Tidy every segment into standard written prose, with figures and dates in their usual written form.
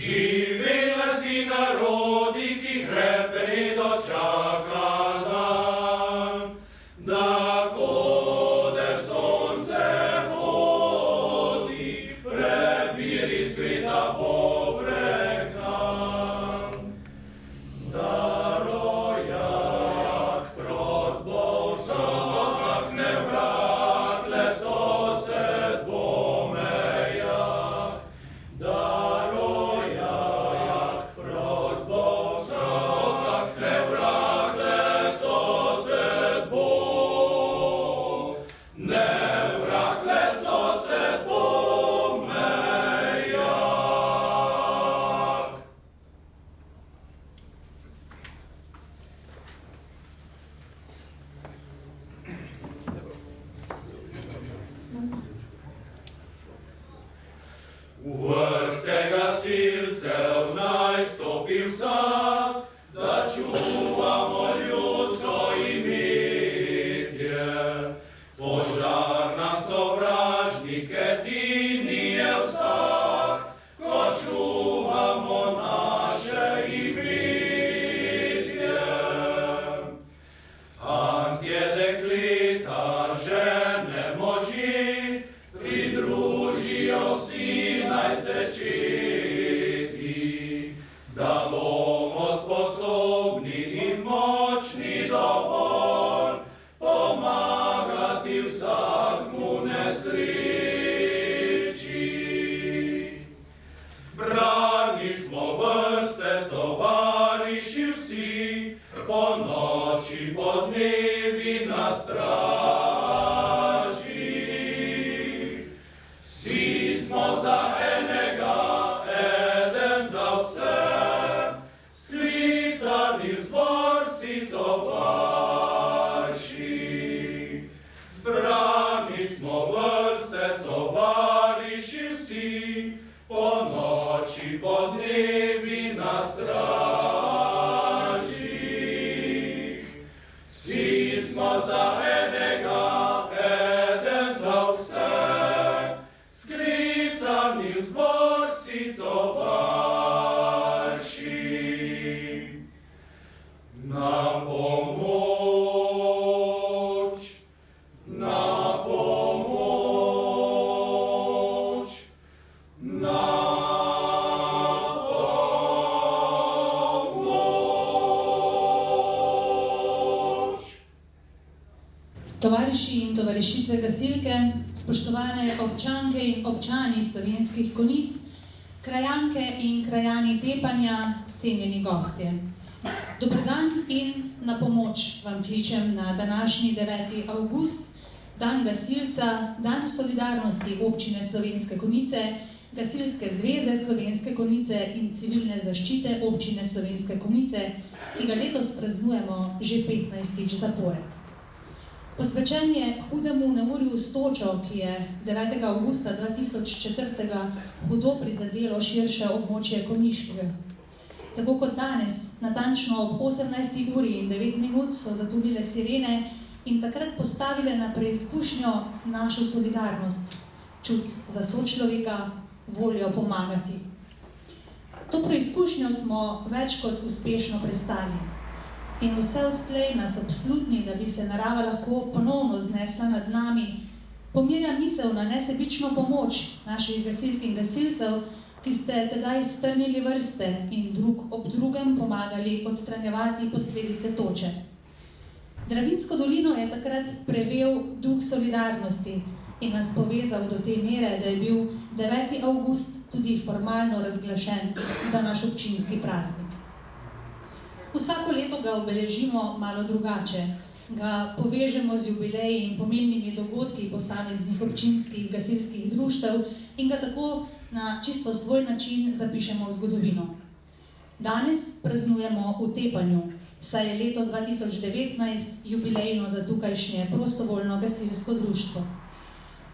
Živela si narodi, ki hrebeni dočaka dan, da kode sonce hodi, prebiri sveta pobreg nam. Da rojak prost bo sakne vrat, le sosed bo mejak. Da v vrste gasilcev naj stopi vsak, da čuvamo ljudsko imitje. Požar nam sovražnike edini je vsak, ko čuvamo naše imitje. Fantje, deklita, žene, moži, bomo sposobni in močni dovolj pomagati vsakmu nesreči. Zbrani smo vrste tovariši vsi, po noči, po dnevi na straži. Vsi smo za enega, eden za vse, sklicani v zbor si tovariši. Zbrani smo vrste tovariši vsi, po noči, po dnevi na straži. Vsi smo za enega, eden za vse, sklicani v zbor si tovariši. Na pomoč, na pomoč, na pomoč. Tovariši in tovarišice gasilke, spoštovane občanke in občani Slovenskih Konjic, krajanke in krajani Tepanja, cenjeni gostje. Dober dan in na pomoč vam kličem na današnji 9. avgust, dan gasilca, dan solidarnosti občine Slovenske Konjice, Gasilske zveze Slovenske Konjice in civilne zaščite občine Slovenske Konjice, ki ga letos praznujemo že 15. zapored. Posvečen je hudemu neurju s točo, ki je 9. avgusta 2004. hudo prizadelo širše območje Konjiškega. Tako kot danes, natančno ob 18. uri in 9 minut so zatunile sirene in takrat postavile na preizkušnjo našo solidarnost, čut za sočloveka, voljo pomagati. To preizkušnjo smo več kot uspešno prestali. In vse odtlej nas obslutni, da bi se narava lahko ponovno znesla nad nami, pomirja misel na nesebično pomoč naših gasilk in gasilcev, ki ste tedaj strnili vrste in drug ob drugem pomagali odstranjevati posledice toče. Dravinjsko dolino je takrat prevel duh solidarnosti in nas povezal do te mere, da je bil 9. avgust tudi formalno razglašen za naš občinski praznik. Vsako leto ga obeležimo malo drugače, ga povežemo z jubileji in pomembnimi dogodki posameznih občinskih gasilskih društev in ga tako na čisto svoj način zapišemo v zgodovino. Danes praznujemo v Tepanju, saj je leto 2019 jubilejno za tukajšnje prostovoljno gasilsko društvo.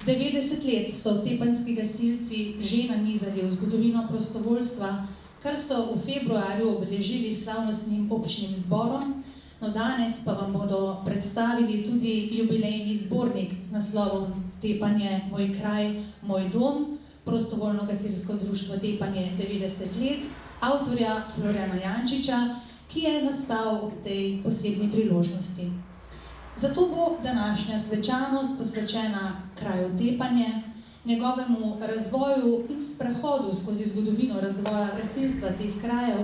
90 let so tepanjski gasilci že nanizali v zgodovino prostovoljstva, kar so v februarju obeležili slavnostnim občnim zborom, no danes pa vam bodo predstavili tudi jubilejni zbornik z naslovom Tepanje, moj kraj, moj dom, prostovoljno gasilsko društvo Tepanje 90 let, avtorja Florjana Jančiča, ki je nastal ob tej posebni priložnosti. Zato bo današnja svečanost posvečena kraju Tepanje, njegovemu razvoju in sprehodu skozi zgodovino razvoja gasilstva teh krajev,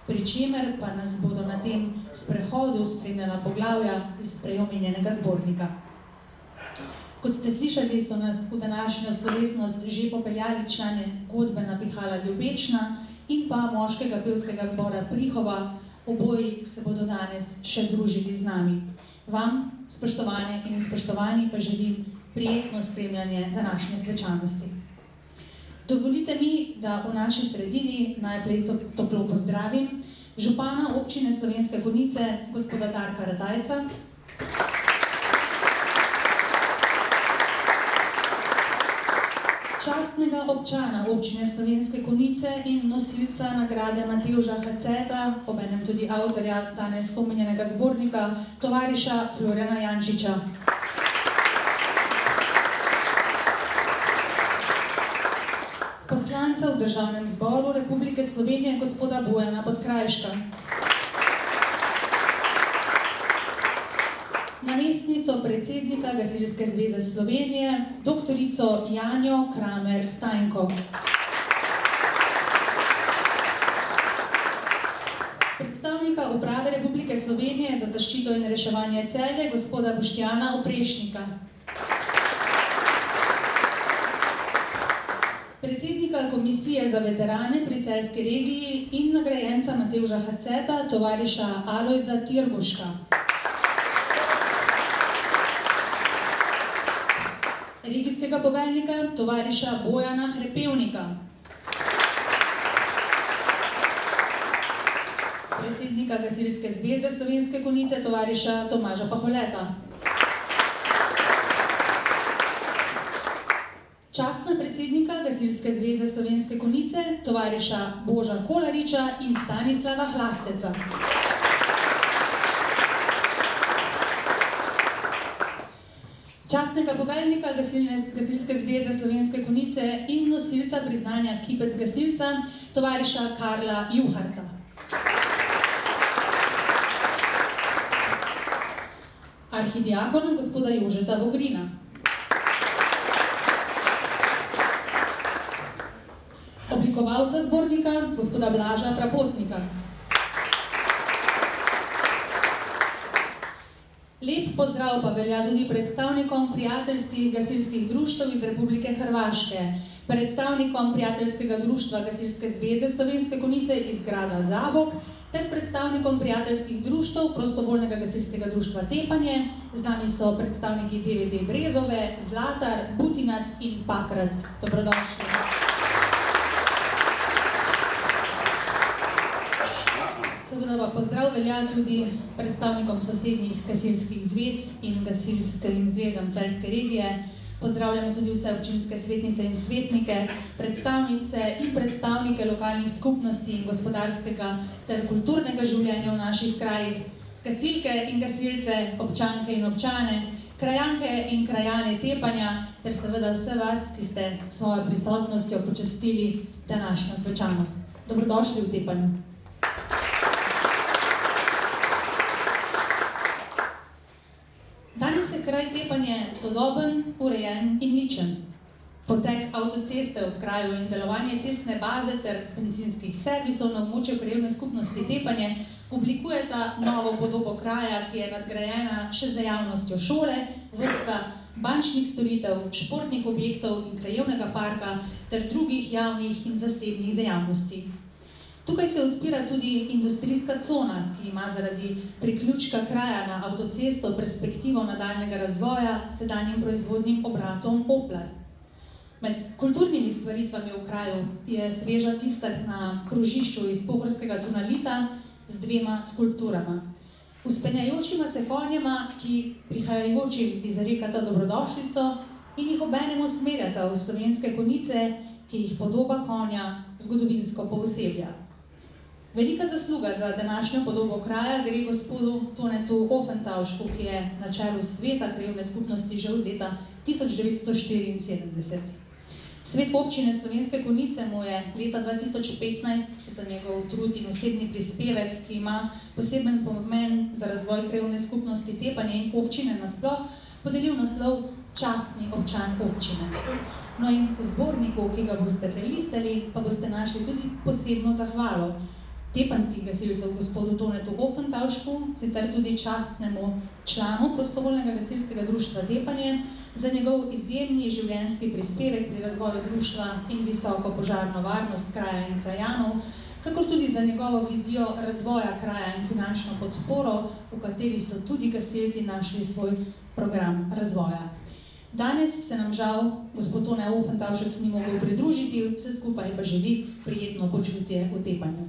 pri čemer pa nas bodo na tem sprehodu spremljala poglavja iz prej omenjenega zbornika. Kot ste slišali, so nas v današnjo slovesnost že popeljali člane godbe Napihala Ljubečna in pa moškega pevskega zbora Prihova, oboji se bodo danes še družili z nami. Vam, spoštovane in spoštovani, pa želim prijetno spremljanje današnje svečanosti. Dovolite mi, da v naši sredini najprej toplo pozdravim župana občine Slovenske Konjice, gospoda Darka Ratajca, častnega občana občine Slovenske Konjice in nosilca nagrade Matevža Haceta, obenem tudi avtorja danes omenjenega zbornika, tovariša Florjana Jančiča. Poslanca v Državnem zboru Republike Slovenije, gospoda Bojana Podkrajška. Namestnico predsednika Gasilske zveze Slovenije, doktorico Janjo Kramer Stajnko. predstavnika Uprave Republike Slovenije za zaščito in reševanje Celje, gospoda Boštjana Oprešnika. Predsednika Komisije za veterane pri Celjski regiji in nagrajenca Matevža Haceta, tovariša Alojza Tirbuška. Regijskega poveljnika, tovariša Bojana Hrepevnika. Predsednika Gasilske zveze Slovenske Konjice, tovariša Tomaža Paholeta. Častna predsednika Gasilske zveze Slovenske Konjice, tovariša Boža Kolariča in Stanislava Hlasteca. Častnega poveljnika Gasilske zveze Slovenske Konjice in nosilca priznanja Kipec gasilca, tovariša Karla Juharta. Arhidiakona gospoda Jožeta Vogrina. Oblikovalca zbornika gospoda Blaža Prapotnika. Lep pozdrav pa velja tudi predstavnikom prijateljskih gasilskih društev iz Republike Hrvaške, predstavnikom prijateljskega društva Gasilske zveze Slovenske Konjice iz grada Zabok ter predstavnikom prijateljskih društev prostovoljnega gasilskega društva Tepanje. Z nami so predstavniki DVD Brezove, Zlatar, Butinac in Pakrac. Dobrodošli. Seveda pa pozdrav velja tudi predstavnikom sosednjih gasilskih zvez in gasilskim zvezam Celjske regije. Pozdravljamo tudi vse občinske svetnice in svetnike, predstavnice in predstavnike lokalnih skupnosti in gospodarskega ter kulturnega življenja v naših krajih, gasilke in gasilce, občanke in občane, krajanke in krajane Tepanja ter seveda vse vas, ki ste svojo prisotnostjo počastili današnjo svečanost. Dobrodošli v Tepanju. Danes je kraj Tepanje sodoben, urejen in ličen. Potek avtoceste ob kraju in delovanje cestne baze ter bencinskih servisov na območju krajevne skupnosti Tepanje oblikujeta novo podobo kraja, ki je nadgrajena še z dejavnostjo šole, vrtca, bančnih storitev, športnih objektov in krajevnega parka ter drugih javnih in zasebnih dejavnosti. Tukaj se odpira tudi industrijska cona, ki ima zaradi priključka kraja na avtocesto perspektivo nadaljnjega razvoja s sedanjim proizvodnim obratom Oplast. Med kulturnimi stvaritvami v kraju je sveža tistek na krožišču iz pohorskega tunalita z dvema skulpturama. Vzpenjajočima se konjema, ki prihajajočim izrekata dobrodošlico in jih obenem usmerjata v slovenske konjice, ki jih podoba konja zgodovinsko pooseblja. Velika zasluga za današnjo podobo kraja gre gospodu Tonetu Ofentaušku, ki je na čelu sveta krajevne skupnosti že od leta 1974. Svet občine Slovenske Konjice mu je leta 2015 za njegov trud in osebni prispevek, ki ima poseben pomen za razvoj krajevne skupnosti Tepanje in občine nasploh, podelil naslov Častni občan občine. No in v zborniku, ki ga boste prelistali, pa boste našli tudi posebno zahvalo tepanskih gasilcev gospodu Tonetu Ofentaušku, sicer tudi častnemu članu prostovoljnega gasilskega društva Tepanje, za njegov izjemni življenjski prispevek pri razvoju društva in visoko požarno varnost kraja in krajanov, kakor tudi za njegovo vizijo razvoja kraja in finančno podporo, v kateri so tudi gasilci našli svoj program razvoja. Danes se nam žal gospod Tone Ofentaušek ni mogel pridružiti, vse skupaj pa želi prijetno počutje v Tepanju.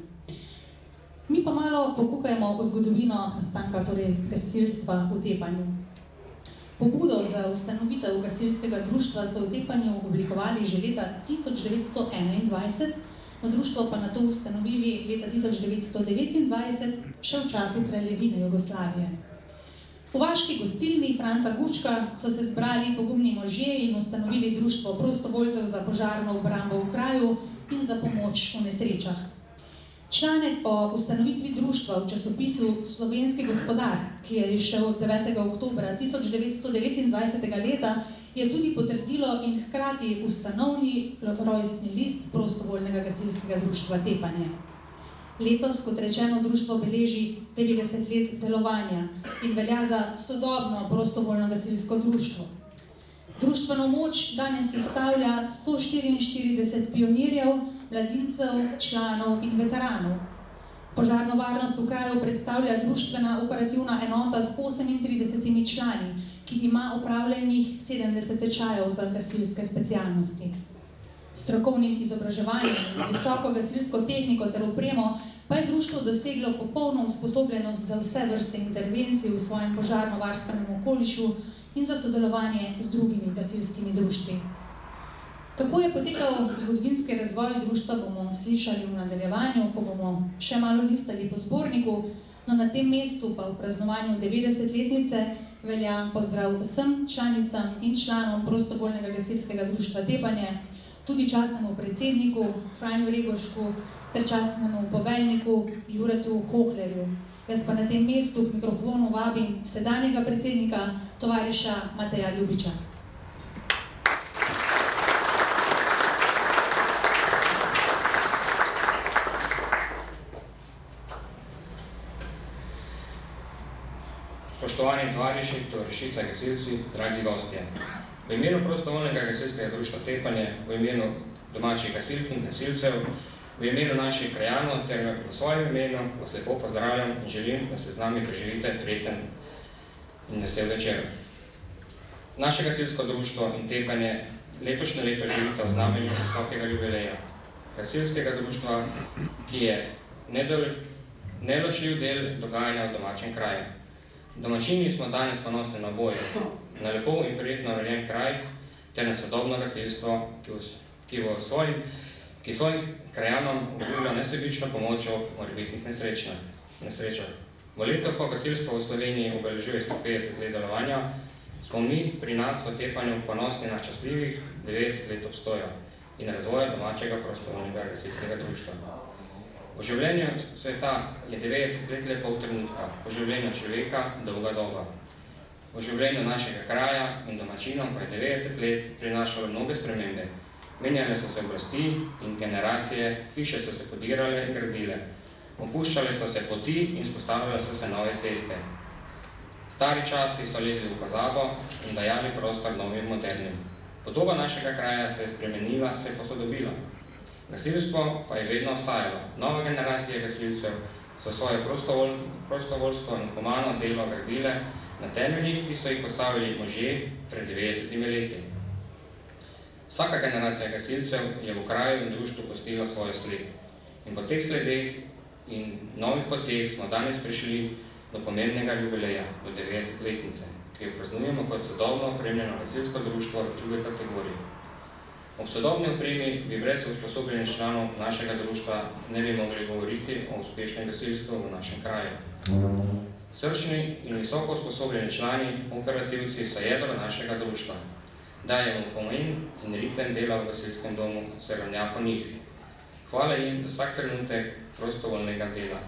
Mi pa malo pokukajmo o zgodovino nastanka gasilstva v Tepanju. Pobudo za ustanovitev gasilskega društva so v Tepanju oblikovali že leta 1921, društvo pa nato ustanovili leta 1929, še v času kraljevine Jugoslavije. V vaški gostilni Franca Gučka so se zbrali pogumni možje in ustanovili društvo prostovoljcev za požarno obrambo v kraju in za pomoč v nesrečah. Članek o ustanovitvi društva v časopisu Slovenski gospodar, ki je izšel 9. oktobra 1929. leta, je tudi potrdilo in hkrati ustanovni rojstni list prostovoljnega gasilskega društva Tepanje. Letos, kot rečeno, društvo beleži 90 let delovanja in velja za sodobno prostovoljno gasilsko društvo. Društveno moč danes sestavlja 144 pionirjev, mladincev, članov in veteranov. Požarno varnost v kraju predstavlja društvena operativna enota z 38 člani, ki ima opravljenih 70 tečajev za gasilske specialnosti. S strokovnim izobraževanjem in z visoko gasilsko tehniko ter opremo pa je društvo doseglo popolno usposobljenost za vse vrste intervencij v svojem požarno-varstvenem okolišu in za sodelovanje z drugimi gasilskimi društvi. Kako je potekal zgodovinski razvoj društva, bomo slišali v nadaljevanju, ko bomo še malo listali po zborniku, no na tem mestu pa v praznovanju 90-letnice velja pozdrav vsem članicam in članom prostovoljnega gasilskega društva Tepanje, tudi častnemu predsedniku Franju Regošku ter častnemu poveljniku Juretu Hohlerju. Jaz pa na tem mestu k mikrofonu vabim sedanjega predsednika, tovariša Mateja Ljubiča. Spoštovani tovariši, tovarišice, gasilci, dragi gostje. V imenu prostovoljnega gasilskega društva Tepanje, v imenu domačih gasilk in gasilcev, v imenu naših krajanov ter v svojem imenu vas lepo pozdravljam in želim, da se z nami preživite prijeten in vesel večer. Naše gasilsko društvo in Tepanje letošnje leto živite v znamenju visokega jubileja. Gasilskega društva, ki je neločljiv del dogajanja v domačem kraju. Domačini smo danes ponosni na oboje, na lepo in prijetno urejen kraj ter na sodobno gasilstvo, ki svojim krajanom obljublja nesebično pomoč ob morebitnih nesrečah. V leto, ko gasilstvo v Sloveniji obeležuje 150 let delovanja, smo mi pri nas v Tepanju ponosni na častljivih 90 let obstoja in razvoja domačega prostovoljnega gasilskega društva. V življenju sveta je 90 let le pol trenutka, v življenju človeka dolga doba. V življenju našega kraja in domačinov pa je 90 let prinašalo mnoge spremembe. Menjale so se oblasti in generacije, hiše so se podirale in gradile. Opuščale so se poti in spostavljale so se nove ceste. Stari časi so lezli v pozabo in dajali prostor novim modernim. Podoba našega kraja se je spremenila, se je posodobila. Gasilstvo pa je vedno ostajalo. Nove generacije gasilcev so svoje prostovoljstvo in humano delo gradile na temeljih, ki so jih postavili možje pred 90 leti. Vsaka generacija gasilcev je v kraju in društvu pustila svojo sled. In po teh sledeh in novih poteh smo danes prišli do pomembnega jubileja, do 90-letnice, ki jo praznujemo kot sodobno opremljeno gasilsko društvo druge kategorije. Ob sodobni opremi bi brez usposobljenih članov našega društva ne bi mogli govoriti o uspešnem gasilstvu v našem kraju. Srčni in visoko usposobljeni člani, operativci so jedro našega društva. Dajemo pomen in ritem dela v gasilskem domu, se ravnja po njih. Hvala jim za vsak trenutek prostovoljnega dela.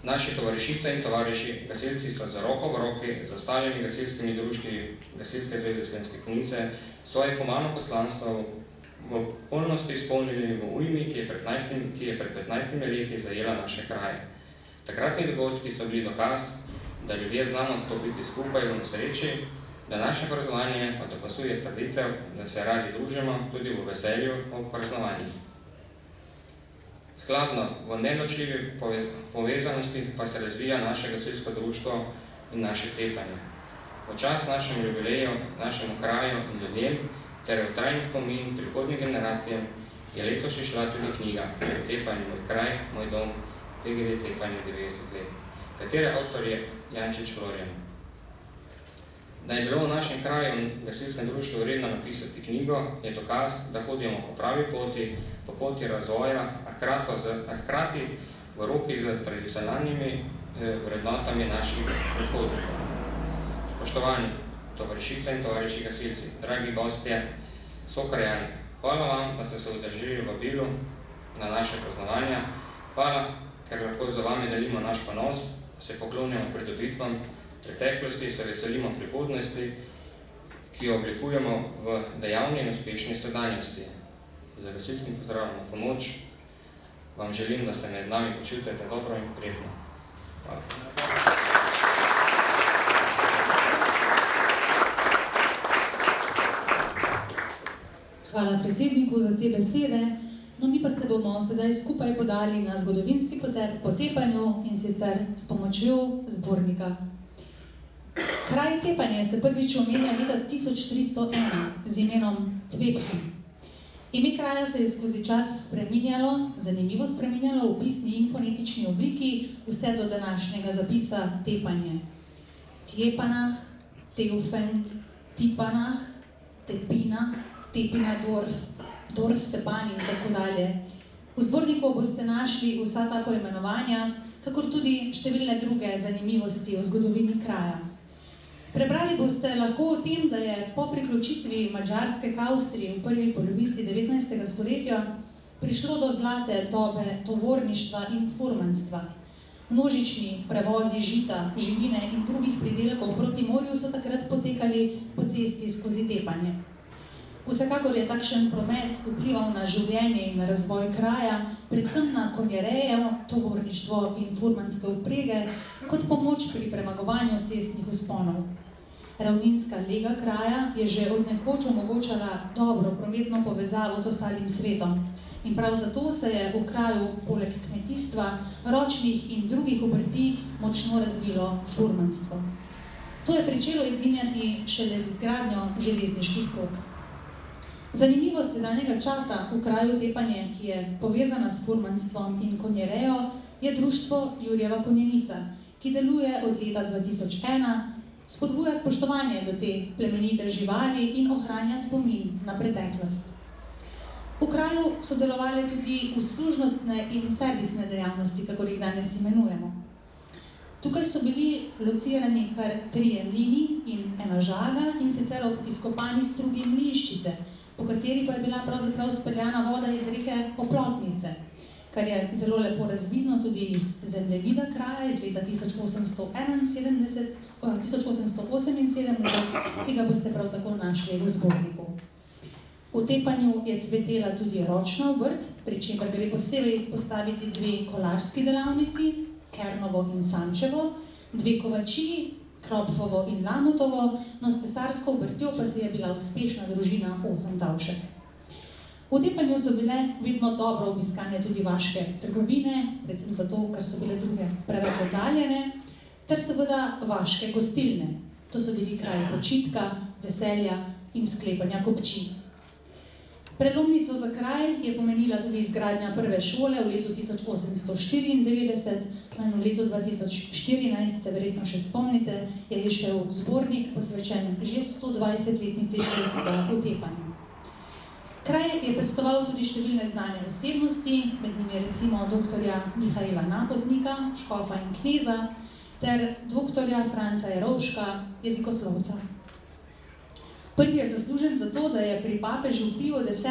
Naši tovarišice in tovariši, gasilci so z roko v roki z ostalimi gasilskimi društvi Gasilske zveze Slovenske Konjice svoje humano poslanstvo v polnosti izpolnili v ujmi, ki je pred 15 leti zajela naše kraje. Takratni dogodki so bili dokaz, da ljudje znamo stopiti skupaj v nesreči, da naše praznovanje pa dokazuje trditev, da se radi družimo tudi v veselju ob praznovanjih. Skladno v neločljivi povezanosti pa se razvija naše gasilsko društvo in naše Tepanje. V čast našemu jubileju, našemu kraju in ljudem ter v trajni spomin prihodnjim generacijam je letos išla tudi knjiga Tepanje, moj kraj, moj dom, PGD Tepanje 90 let, katere avtor je Jančič Florjan. Da je bilo v našem kraju in gasilskem društvu vredno napisati knjigo, je dokaz, da hodimo po pravi poti, po poti razvoja, a hkrati v roki z tradicionalnimi vrednotami naših predhodnikov. Spoštovani tovarišice in tovariši gasilci, dragi gostje, sokrajani, hvala vam, da ste se udeležili vabilu na naše praznovanja. Hvala, ker lahko z vami delimo naš ponos, se poklonimo pridobitvam preteklosti, se veselimo prihodnosti, ki jo oblikujemo v dejavni in uspešni sedanjosti. Za gasilskim pozdravljamo pomoč vam želim, da se med nami počutite dobro in prijetno. Hvala. Hvala predsedniku za te besede. No, mi pa se bomo sedaj skupaj podali na zgodovinski potepanju in sicer s pomočjo zbornika. Kraj Tepanje se prvič omenja leta 1301 z imenom Tvepki. Ime kraja se je skozi čas spreminjalo, zanimivo spreminjalo v pisni in fonetični obliki vse do današnjega zapisa Tepanje. Tjepanah, Teufen, Tipanah, Tepina, Tepina Dorf, Dorf Tepan in tako dalje. V zborniku boste našli vsa ta poimenovanja, kakor tudi številne druge zanimivosti o zgodovini kraja. Prebrali boste lahko o tem, da je po priključitvi Madžarske k Avstriji v prvi polovici 19. stoletja prišlo do zlate dobe tovorništva in furmanstva. Množični prevozi žita, živine in drugih pridelkov proti morju so takrat potekali po cesti skozi Tepanje. Vsekakor je takšen promet vplival na življenje in na razvoj kraja, predvsem na konjerejo, tovorništvo in furmanske vprege, kot pomoč pri premagovanju cestnih vzponov. Ravninska lega kraja je že od nekoč omogočala dobro prometno povezavo z ostalim svetom. In prav zato se je v kraju poleg kmetijstva, ročnih in drugih obrti močno razvilo furmanstvo. To je pričelo izginjati šele z izgradnjo železniških prog. Zanimivost sedanjega časa v kraju Tepanje, ki je povezana s furmanstvom in konjerejo, je društvo Jurjeva konjenica, ki deluje od leta 2001, spodbuja spoštovanje do te plemenite živali in ohranja spomin na preteklost. V kraju so delovale tudi uslužnostne in servisne dejavnosti, kakor jih danes imenujemo. Tukaj so bili locirani kar 3 mlini in ena žaga, in sicer ob izkopani strugi Mlinščice, po kateri pa je bila pravzaprav speljana voda iz reke Oplotnice, kar je zelo lepo razvidno tudi iz zemljevida kraja iz leta 1878, ki ga boste prav tako našli v zborniku. V Tepanju je cvetela tudi ročna obrt, pri čemer gre posebej izpostaviti 2 kolarski delavnici, Kernovo in Sančevo, 2 kovačiji, Kropfovo in Lamotovo, no s tesarsko obrtjo pa se je bila uspešna družina Ofentavšek. V Tepanju so bile vedno dobro obiskane tudi vaške trgovine, predvsem zato, ker so bile druge preveč oddaljene, ter seveda vaške gostilne. To so bili kraji počitka, veselja in sklepanja kopči. Prelomnico za kraj je pomenila tudi izgradnja prve šole v letu 1894, in v letu 2014, se verjetno še spomnite, je izšel zbornik posvečen že 120-letnici šolstva v Tepanju. Kraj je pestoval tudi številne znane osebnosti, med njimi recimo doktorja Mihaela Napotnika, škofa in kneza, ter doktorja Franca Jerovška, jezikoslovca. Prvi je zaslužen za to, da je pri papežu Piju X.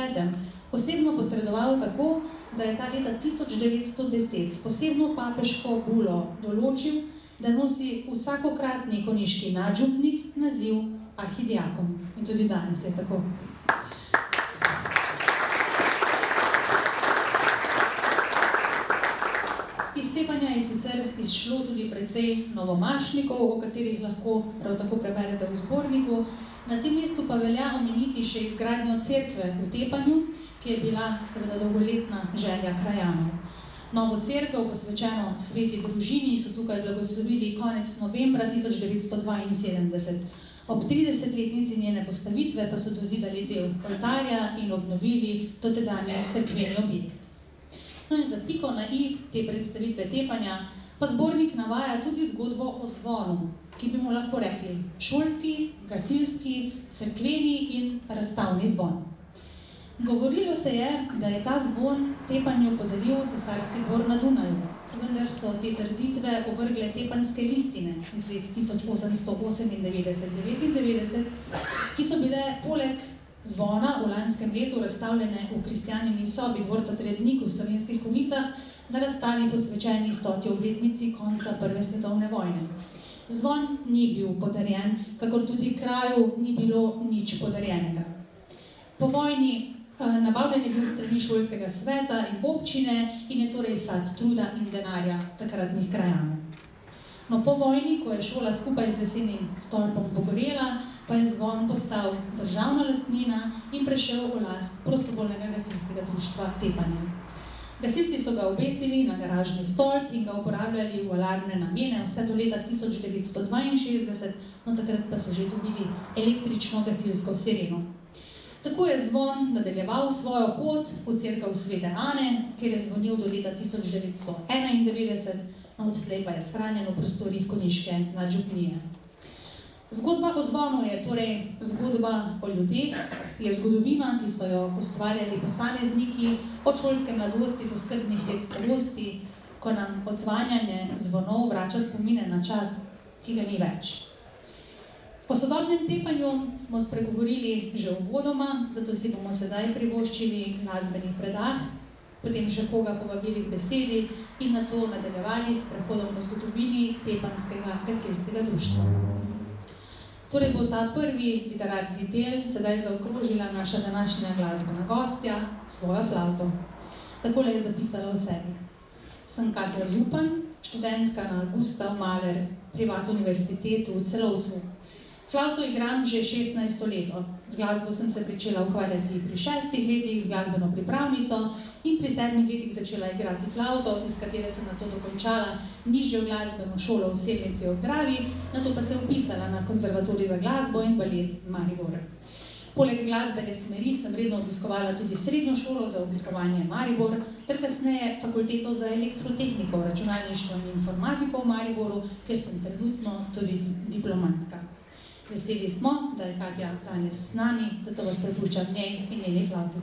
osebno posredoval tako, da je ta leta 1910 s posebno papeško bulo določil, da nosi vsakokratni konjiški nadžupnik naziv arhidiakon. In tudi danes je tako. Iz Tepanja je sicer izšlo tudi precej novomašnikov, o katerih lahko prav tako preberete v zborniku. Na tem mestu pa velja omeniti še izgradnjo cerkve v Tepanju, ki je bila seveda dolgoletna želja krajanov. Novo cerkev, posvečeno sveti družini, so tukaj blagoslovili konec novembra 1972. Ob 30-letnici njene postavitve pa so dozidali del oltarja in obnovili dotedanje cerkveni objekt. No in za piko na i te predstavitve Tepanja pa zbornik navaja tudi zgodbo o zvonu, ki bi mu lahko rekli šolski, gasilski, cerkveni in razstavni zvon. Govorilo se je, da je ta zvon Tepanju podaril cesarski dvor na Dunaju, vendar so te trditve ovrgle tepanske listine iz let 1898-99, ki so bile poleg zvona v lanskem letu razstavljene v kristjanini sobi dvorca Trebnik v Slovenskih Konjicah na razstavi posvečeni 100. obletnici konca Prve svetovne vojne. Zvon ni bil podarjen, kakor tudi kraju ni bilo nič podarjenega. Po vojni Nabavljen je bil strani šolskega sveta in občine in je torej sad truda in denarja takratnih krajanov. No, po vojni, ko je šola skupaj z lesenim stolpom pogorela, pa je zvon postal državna lastnina in prešel v last prostovoljnega gasilskega društva Tepanje. Gasilci so ga obesili na garažni stolp in ga uporabljali v alarmne namene vse do leta 1962, no takrat pa so že dobili električno gasilsko sireno. Tako je zvon nadaljeval svojo pot v cerkev Svete Ane, kjer je zvonil do leta 1991, no odtlej pa je shranjen v prostorih konjiške nadžupnije. Zgodba o zvonu je torej zgodba o ljudeh, je zgodovina, ki so jo ustvarjali posamezniki od šolske mladosti do skrbnih let starosti, ko nam odzvanjanje zvonov vrača spomine na čas, ki ga ni več. O sodobnem tepanju smo spregovorili že uvodoma, zato si bomo sedaj privoščili glasbeni predah, potem še koga povabili k besedi in nato nadaljevali s prehodom po zgodovini tepanskega gasilskega društva. Torej bo ta prvi literarni del sedaj zaokrožila naša današnja glasbena gostja svojo flavto. Takole je zapisala o sebi. Sem Katja Zupan, študentka na Gustav Mahler Privat Universitetu v Celovcu. Flavto igram že 16 leto. Z glasbo sem se pričela ukvarjati pri 6 letih z glasbeno pripravnico in pri 7 letih začela igrati flavto, iz katere sem nato dokončala nižjo glasbeno šolo v Selnici ob Dravi, nato pa se vpisala na konzervatorij za glasbo in balet Maribor. Poleg glasbene smeri sem redno obiskovala tudi srednjo šolo za oblikovanje Maribor ter kasneje fakulteto za elektrotehniko, računalništvo in informatiko v Mariboru, kjer sem trenutno tudi diplomantka. Veseli smo, da je Katja danes s nami, zato vas prepuščam njej in njeni flavti.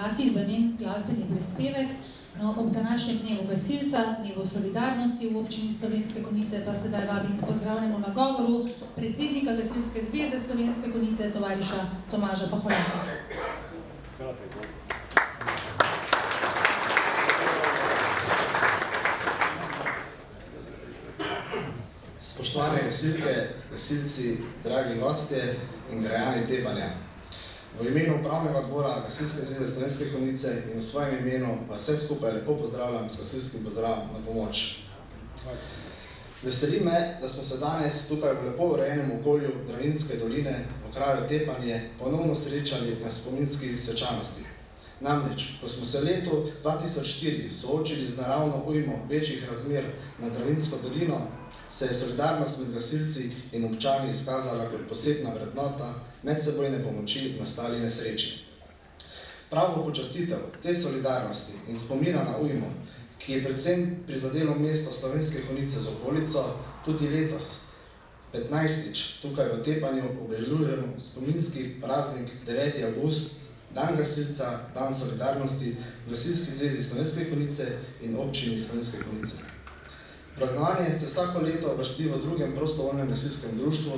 Kati za njen glasbeni prispevek. No, ob današnjem dnevu gasilca, dnevu solidarnosti v občini Slovenske Konjice pa sedaj vabim k pozdravnemu nagovoru predsednika Gasilske zveze Slovenske Konjice, tovariša Tomaža Paholaka. Spoštovane gasilke, gasilci, dragi gostje in krajani Tepanja. V imenu upravnega odbora Gasilske zveze Slovenske Konjice in v svojem imenu vas vse skupaj lepo pozdravljam s gasilskim pozdravom na pomoč. Veseli me, da smo se danes tukaj v lepo urejenem okolju Dravinjske doline v kraju Tepanje ponovno srečali na spominski svečanosti. Namreč, ko smo se v letu 2004 soočili z naravno ujmo večjih razmer na Dravinjsko dolino, se je solidarnost med gasilci in občani izkazala kot posebna vrednota medsebojne pomoči v nastali nesreči. Prav v počastitev te solidarnosti in spomina na ujmo, ki je predvsem prizadelo mesto Slovenske Konjice z okolico, tudi letos, 15. tukaj v Tepanju obeležujemo spominski praznik 9. avgust, dan gasilca, dan solidarnosti v Gasilski zvezi Slovenske Konjice in občini Slovenske Konjice. Praznovanje se vsako leto vrsti v drugem prostovoljnem gasilskem društvu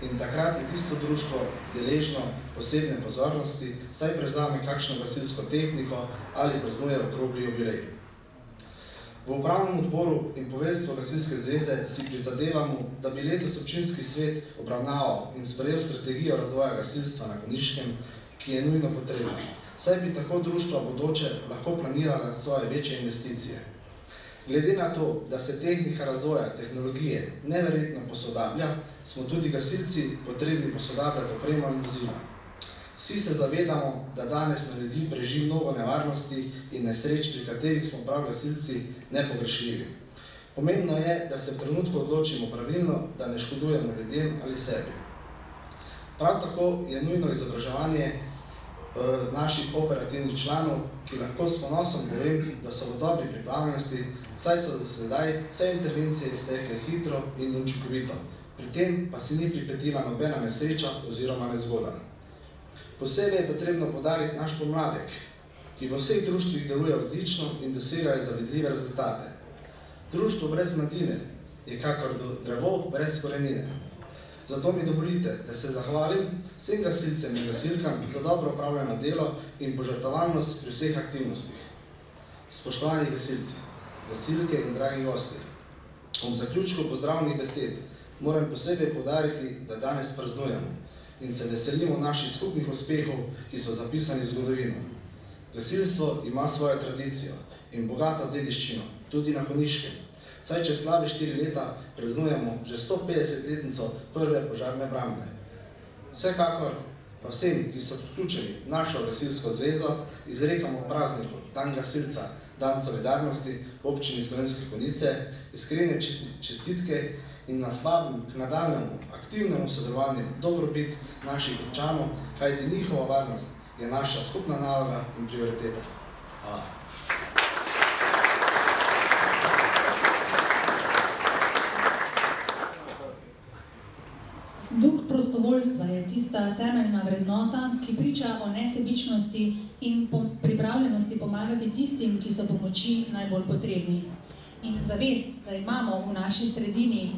in takrat je tisto društvo deležno posebne pozornosti, saj prevzame kakšno gasilsko tehniko ali praznuje okrogli jubilej. V upravnem odboru in poveljstvu Gasilske zveze si prizadevamo, da bi letos občinski svet obravnaval in sprejel strategijo razvoja gasilstva na Konjiškem, ki je nujno potrebna, saj bi tako društva bodoče lahko planirala svoje večje investicije. Glede na to, da se tehnika razvoja tehnologije neverjetno posodablja, smo tudi gasilci potrebni posodabljati opremo in vozila. Vsi se zavedamo, da danes na ljudi preži mnogo nevarnosti in nesreč, pri katerih smo prav gasilci nepogrešljivi. Pomembno je, da se v trenutku odločimo pravilno, da ne škodujemo ljudem ali sebi. Prav tako je nujno izobraževanje naših operativnih članov, ki lahko s ponosom povem, da so v dobri pripravljenosti, saj so do sedaj vse intervencije iztekle hitro in učinkovito. Pri tem pa si ni pripetila nobena nesreča oziroma nezgoda. Posebej je potrebno poudariti naš pomladek, ki v vseh društvih deluje odlično in dosegajo zavidljive rezultate. Društvo brez mladine je kakor drevo brez korenine. Zato mi dovolite, da se zahvalim vsem gasilcem in gasilkam za dobro opravljeno delo in požrtvovalnost pri vseh aktivnostih. Spoštovani gasilci, gasilke in dragi gosti, ob zaključku pozdravnih besed moram posebej poudariti, da danes praznujemo in se veselimo naših skupnih uspehov, ki so zapisani v zgodovino. Gasilstvo ima svojo tradicijo in bogato dediščino, tudi na Konjiškem. Saj čez slabe 4 leta praznujemo že 150-letnico prve požarne brambe. Vsekakor pa vsem, ki so vključeni v našo gasilsko zvezo, izrekamo prazniku dan gasilca, dan solidarnosti v občini Slovenske Konjice, iskrene čestitke in nas vabim k nadaljnjemu aktivnemu sodelovanju dobrobit naših občanov, kajti njihova varnost je naša skupna naloga in prioriteta. Hvala. Duh prostovoljstva je tista temeljna vrednota, ki priča o nesebičnosti in pripravljenosti pomagati tistim, ki so pomoči najbolj potrebni. In zavest, da imamo v naši sredini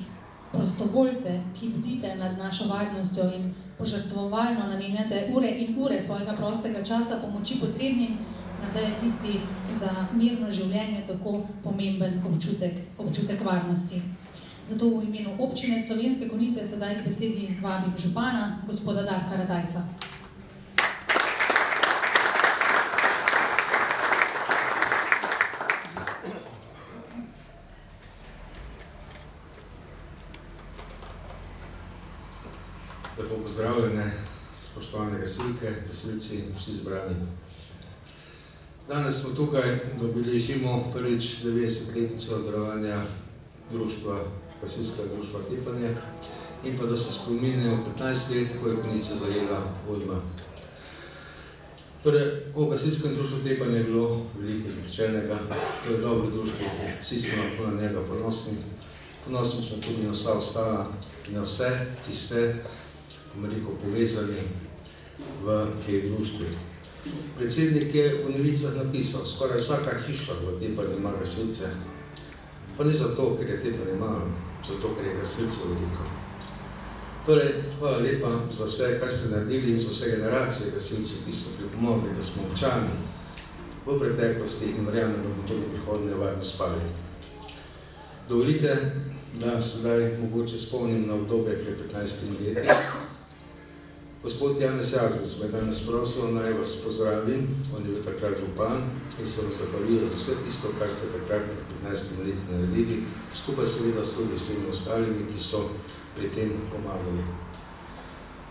prostovoljce, ki bdite nad našo varnostjo in požrtvovalno namenjate ure in ure svojega prostega časa pomoči potrebnim, nam daje tisti za mirno življenje tako pomemben občutek varnosti. Zato v imenu občine Slovenske Konjice sedaj k besedi vabim župana, gospoda Darka Radajca. Lepo pozdravljene, spoštovane gasilke, gasilci, vsi zbrani. Danes smo tukaj, da obeležimo prvič 90-letnico delovanja društva, gasilskega društva Tepanje in pa da se spominjamo 15 let, ko je Konjice zajela ujma. Torej, o gasilskem društvu Tepanje je bilo veliko izrečenega, to je dobro društvo, vsi smo lahko na njega ponosni. Ponosni smo tudi na vsa ostala in na vse, ki ste, povezani v teh društvih. Predsednik je v novicah napisal, skoraj vsaka hiša v Tepanji ima gasilce. Pa ne zato, ker je Tepanje malo, zato, ker je gasilcev veliko. Torej, hvala lepa za vse, kar ste naredili in za vse generacije gasilcev, ki so pripomogli, da smo občani v preteklosti in verjamem, da bomo tudi prihodnje varno spali. Dovolite, da sedaj mogoče spomnim na obdobje pred 15 leti. Gospod Janez Jazbec me danes prosil, naj vas pozdravim, on je bil takrat župan in se vam zahvaljujem za vse tisto, kar ste takrat pred 15 leti naredili, skupaj seveda s tudi vsemi ostalimi, ki so pri tem pomagali.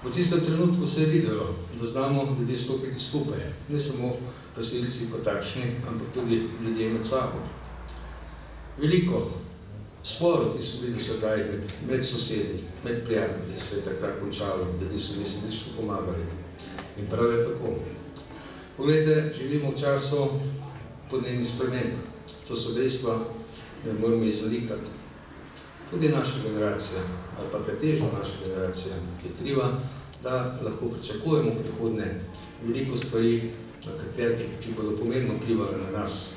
V tistem trenutku se je videlo, da znamo ljudje stopiti skupaj, ne samo gasilci kot takšni, ampak tudi ljudje med sabo. Veliko sporov, ki so bili do sedaj med sosedi, med prijatelji, se je takrat končalo, ljudje so mi sredično pomagali. In prav je tako. Poglejte, živimo v času podnebnih sprememb. To so dejstva, ne moramo izzalikati. Tudi naša generacija, ali pa pretežno naša generacija, ki je kriva, da lahko pričakujemo prihodnje veliko stvari, ki bodo pomembno vplivali na nas.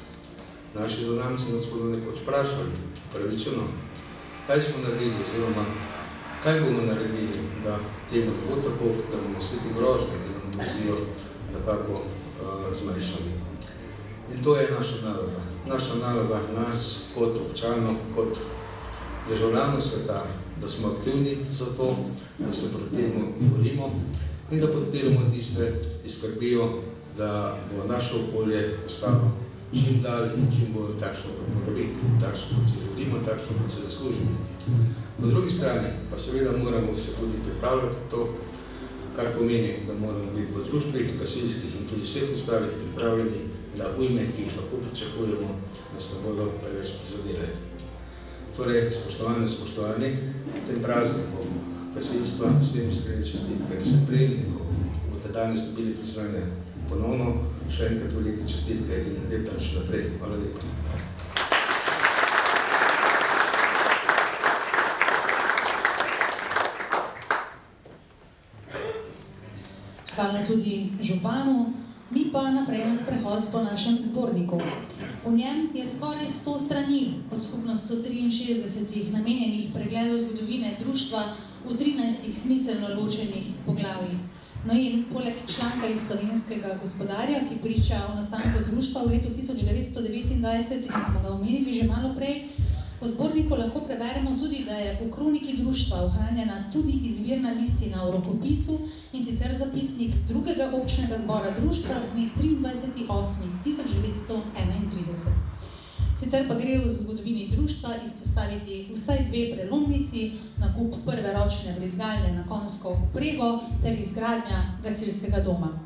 Naši zanamci nas bodo nekoč vprašali, pravičeno, kaj smo naredili oziroma kaj bomo naredili, da temu ne bo tako, da bomo vse ti grožnje, ki nam grozijo, nekako zmanjšali. In to je naša naloga. Naša naloga nas kot občanov, kot državljanov sveta, da smo aktivni za to, da se proti temu borimo in da podpiramo tiste, ki skrbijo, da bo naše okolje ostalo čim dalje in čim bolj takšno, kot mora biti, takšno, kot si želimo, takšno, kot se zaslužimo. Po drugi strani pa seveda moramo se tudi pripravljati to, kar pomeni, da moramo biti v društvih, gasilskih in tudi vseh ostalih pripravljeni na ujme, ki jih lahko pričakujemo, da se bodo preveč prizadele. Torej, spoštovani, v tem prazniku gasilstva vsem iskrene čestitke, vsem prejemnikom boste danes dobili priznanje ponovno, še enkrat velike čestitke in lep dan še naprej. Hvala lepa. Hvala tudi županu, mi pa naprej na sprehod po našem zborniku. V njem je skoraj 100 strani od skupno 163 namenjenih pregledov zgodovine društva v 13 smiselno ločenih poglavij. No in poleg članka iz Slovenskega gospodarja, ki priča o nastanku društva v letu 1929 in smo ga omenili že malo prej, v zborniku lahko preberemo tudi, da je v kroniki društva ohranjena tudi izvirna listina o rokopisu in sicer zapisnik drugega občnega zbora društva z dne 23.8.1931. Sicer pa gre v zgodovini društva izpostaviti vsaj 2 prelomnici, nakup prve ročne brizgalne na konjsko vprego ter izgradnja gasilskega doma.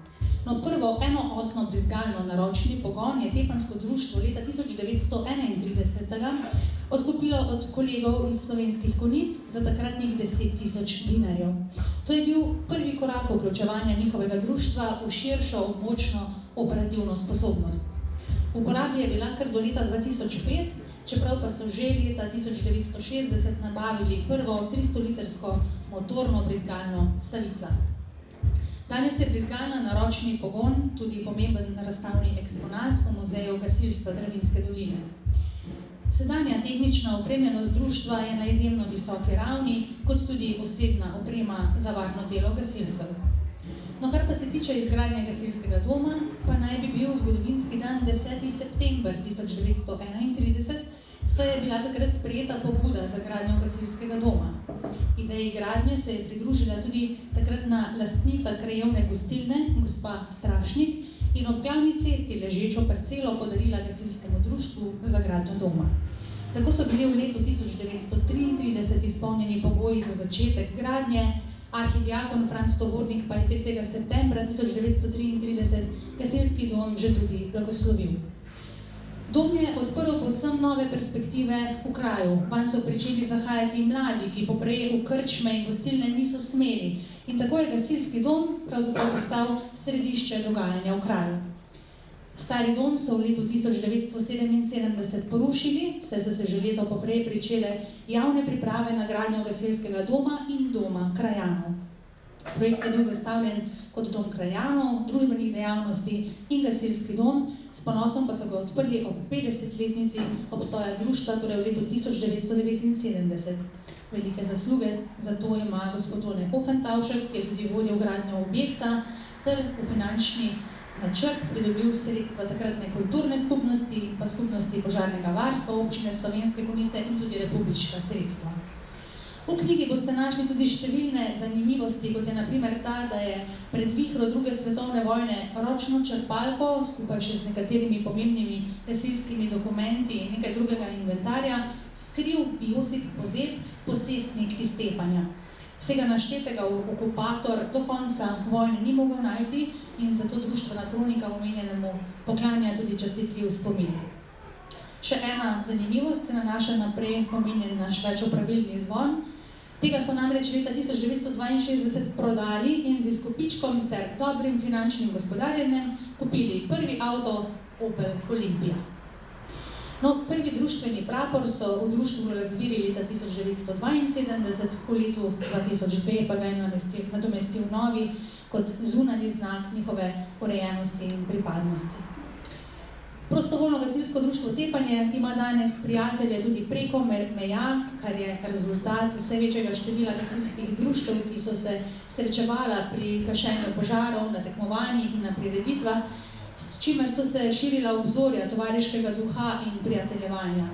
No, prvo enoosno brizgalno naročni pogon je Tepanjsko društvo leta 1931 odkupilo od kolegov iz Slovenskih Konjic za takratnih 10.000 dinarjev. To je bil prvi korak vključevanja njihovega društva v širšo območno operativno sposobnost. V uporabi je bila kar do leta 2005, čeprav pa so že leta 1960 nabavili prvo 300-litrsko motorno brizgalno Savica. Danes je brizgalna naročni pogon tudi pomemben razstavni eksponat v Muzeju gasilstva Dravinjske doline. Sedanja tehnična opremljenost društva je na izjemno visoki ravni, kot tudi osebna oprema za varno delo gasilcev. No, kar pa se tiče izgradnje gasilskega doma, pa naj bi bil zgodovinski dan 10. september 1931, saj je bila takrat sprejeta pobuda za gradnjo gasilskega doma. Ideji gradnje se je pridružila tudi takratna lastnica krajevne gostilne, gospa Strašnik, in ob glavni cesti ležečo parcelo podarila gasilskemu društvu za gradnjo doma. Tako so bili v letu 1933 izpolnjeni pogoji za začetek gradnje, arhidiakon Franc Tovornik pa je 3. septembra 1933 gasilski dom že tudi blagoslovil. Dom je odprl povsem nove perspektive v kraju. Vanj so pričeli zahajati mladi, ki poprej v krčme in gostilne niso smeli. In tako je gasilski dom pravzaprav postal središče dogajanja v kraju. Stari dom so v letu 1977 porušili, saj so se že leto poprej pričele javne priprave na gradnjo gasilskega doma in doma krajanov. Projekt je bil zastavljen kot dom krajanov, družbenih dejavnosti in gasilski dom, s ponosom pa so ga odprli ob 50-letnici obstoja društva, torej v letu 1979. Velike zasluge za to ima gospod Tone Offentaušek, ki je tudi vodil gradnjo objekta, ter v finančni načrt pridobil sredstva takratne kulturne skupnosti, pa skupnosti požarnega varstva, občine Slovenske Konjice in tudi republiška sredstva. V knjigi boste našli tudi številne zanimivosti, kot je na primer ta, da je pred vihro druge svetovne vojne ročno črpalko, skupaj še z nekaterimi pomembnimi gasilskimi dokumenti in nekaj drugega inventarja, skril Josip Pozeb, posestnik iz Tepanja. Vsega naštetega okupator do konca vojne ni mogel najti in zato društvena kronika omenjenemu poklanja tudi častitljiv spomin. Še ena zanimivost se nanaša na prej omenjen naš večopravilni zvon. Tega so namreč leta 1962 prodali in z izkupičkom ter dobrim finančnim gospodarjenjem kupili prvi avto Opel Olympia. No, prvi društveni prapor so v društvu razvili leta 1972, v letu 2002 pa ga je nadomestil novi kot zunanji znak njihove urejenosti in pripadnosti. Prostovoljno gasilsko društvo Tepanje ima danes prijatelje tudi preko meja, kar je rezultat vse večjega števila gasilskih društev, ki so se srečevala pri gašenju požarov, na tekmovanjih in na prireditvah, s čimer so se širila obzorja tovariškega duha in prijateljevanja.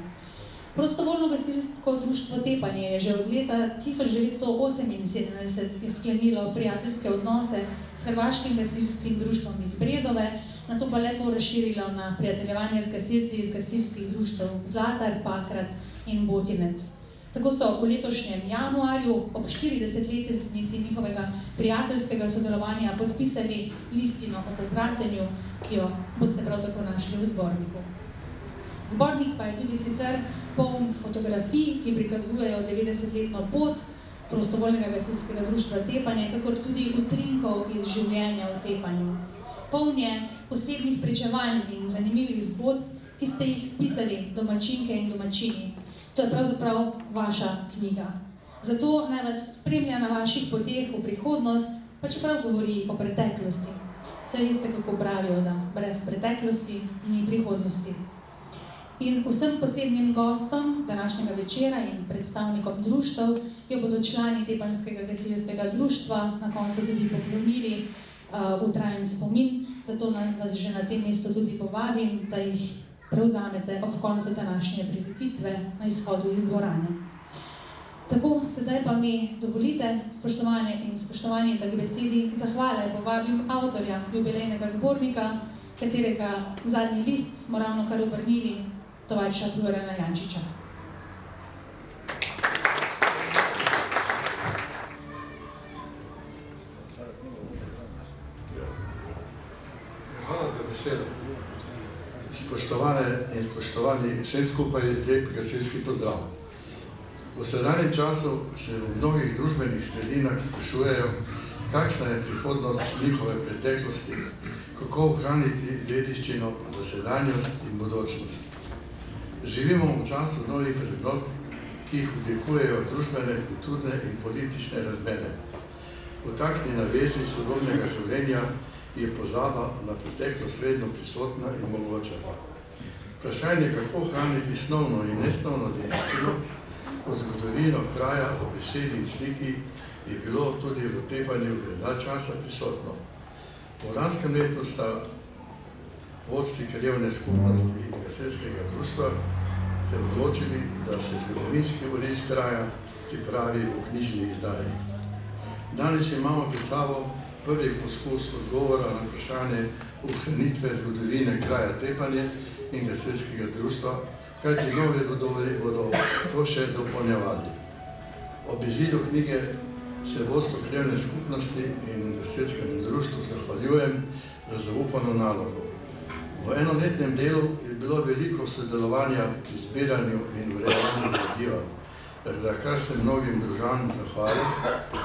Prostovoljno gasilsko društvo Tepanje je že od leta 1978 sklenilo prijateljske odnose s hrvaškim gasilskim društvom iz Brezove, nato pa le-to razširilo na prijateljevanje z gasilci iz gasilskih društev Zlatar, Pakrac in Botinec. Tako so v letošnjem januarju ob 40-letnici njihovega prijateljskega sodelovanja podpisali listino o pobratenju, ki jo boste prav tako našli v zborniku. Zbornik pa je tudi sicer poln fotografij, ki prikazujejo 90-letno pot prostovoljnega gasilskega društva Tepanje, kakor tudi utrinkov iz življenja v Tepanju. Poln je osebnih pričevanj in zanimivih zgodb, ki ste jih spisali domačinke in domačini. To je pravzaprav vaša knjiga. Zato naj vas spremlja na vaših poteh v prihodnost, pa čeprav govori o preteklosti. Saj veste, kako pravijo, da brez preteklosti ni prihodnosti. In vsem posebnim gostom današnjega večera in predstavnikom društev jo bodo člani Tepanjskega gasilskega društva na koncu tudi poklonili v trajen spomin, zato vas že na tem mestu tudi povabim, da jih prevzamete ob koncu današnje prireditve na izhodu iz dvorane. Tako, sedaj pa mi dovolite, spoštovane in spoštovani, da k besedi zahvale povabim avtorja jubilejnega zbornika, katerega zadnji list smo ravno kar obrnili, tovariša Florjana Jančiča. Hvala za besedo. Spoštovane in spoštovani, vsem skupaj lep gasilski pozdrav. V sedanjem času se v mnogih družbenih sredinah sprašujejo, kakšna je prihodnost njihove preteklosti, kako ohraniti dediščino za sedanjost in bodočnost. Živimo v času novih vrednot, ki jih oblikujejo družbene, kulturne in politične razmere. V takšni navezi sodobnega življenja je pozaba na preteklost vedno prisotna in mogoča. Vprašanje, kako ohraniti snovno in nesnovno dediščino kot zgodovino kraja o besedi in sliki, je bilo tudi v Tepanju že dalj časa prisotno. V lanskem letu sta vodstvi krajevne skupnosti in gasilskega društva se odločili, da se zgodovinski oris kraja pripravi v knjižni izdaji. Danes imamo pred sabo prvi poskus odgovora na vprašanje ohranitve zgodovine kraja Tepanje in gasilskega društva, kajti nove rodovi bodo to še dopolnjevali. Ob izidu knjige se vodstvu krajevne skupnosti in gasilskemu društvu zahvaljujem za zaupano nalogo. V enoletnem delu je bilo veliko sodelovanja pri zbiranju in urejevanju gradiva, za kar se mnogim družanom zahvalim,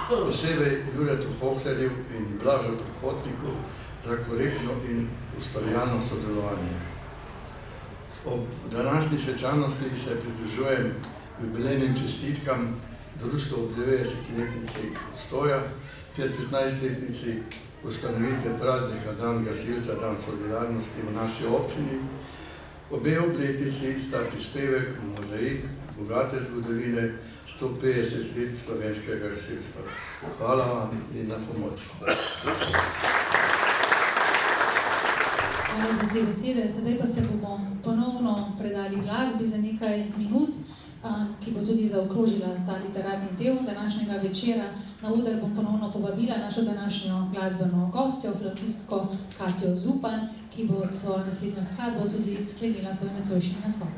posebej Juretu Hohlerju in Blažu Propotniku za korektno in ustvarjalno sodelovanje. Ob današnji svečanosti se pridružujem jubilejnim čestitkam društvu ob 90-letnici obstoja ter 15-letnici ustanovitve praznika Dan gasilca, Dan solidarnosti v naši občini. Obe obletnici sta prispevek v mozaik bogate zgodovine 150 let slovenskega gasilstva. Hvala vam in na pomoč. Hvala za te besede. Sedaj pa se bomo ponovno predali glasbi za nekaj minut, ki bo tudi zaokrožila ta literarni del današnjega večera. Na oder bom ponovno povabila našo današnjo glasbeno gostjo, flavtistko Katjo Zupan, ki bo svojo naslednjo skladbo tudi sklenila svoj nocojšnji nastop.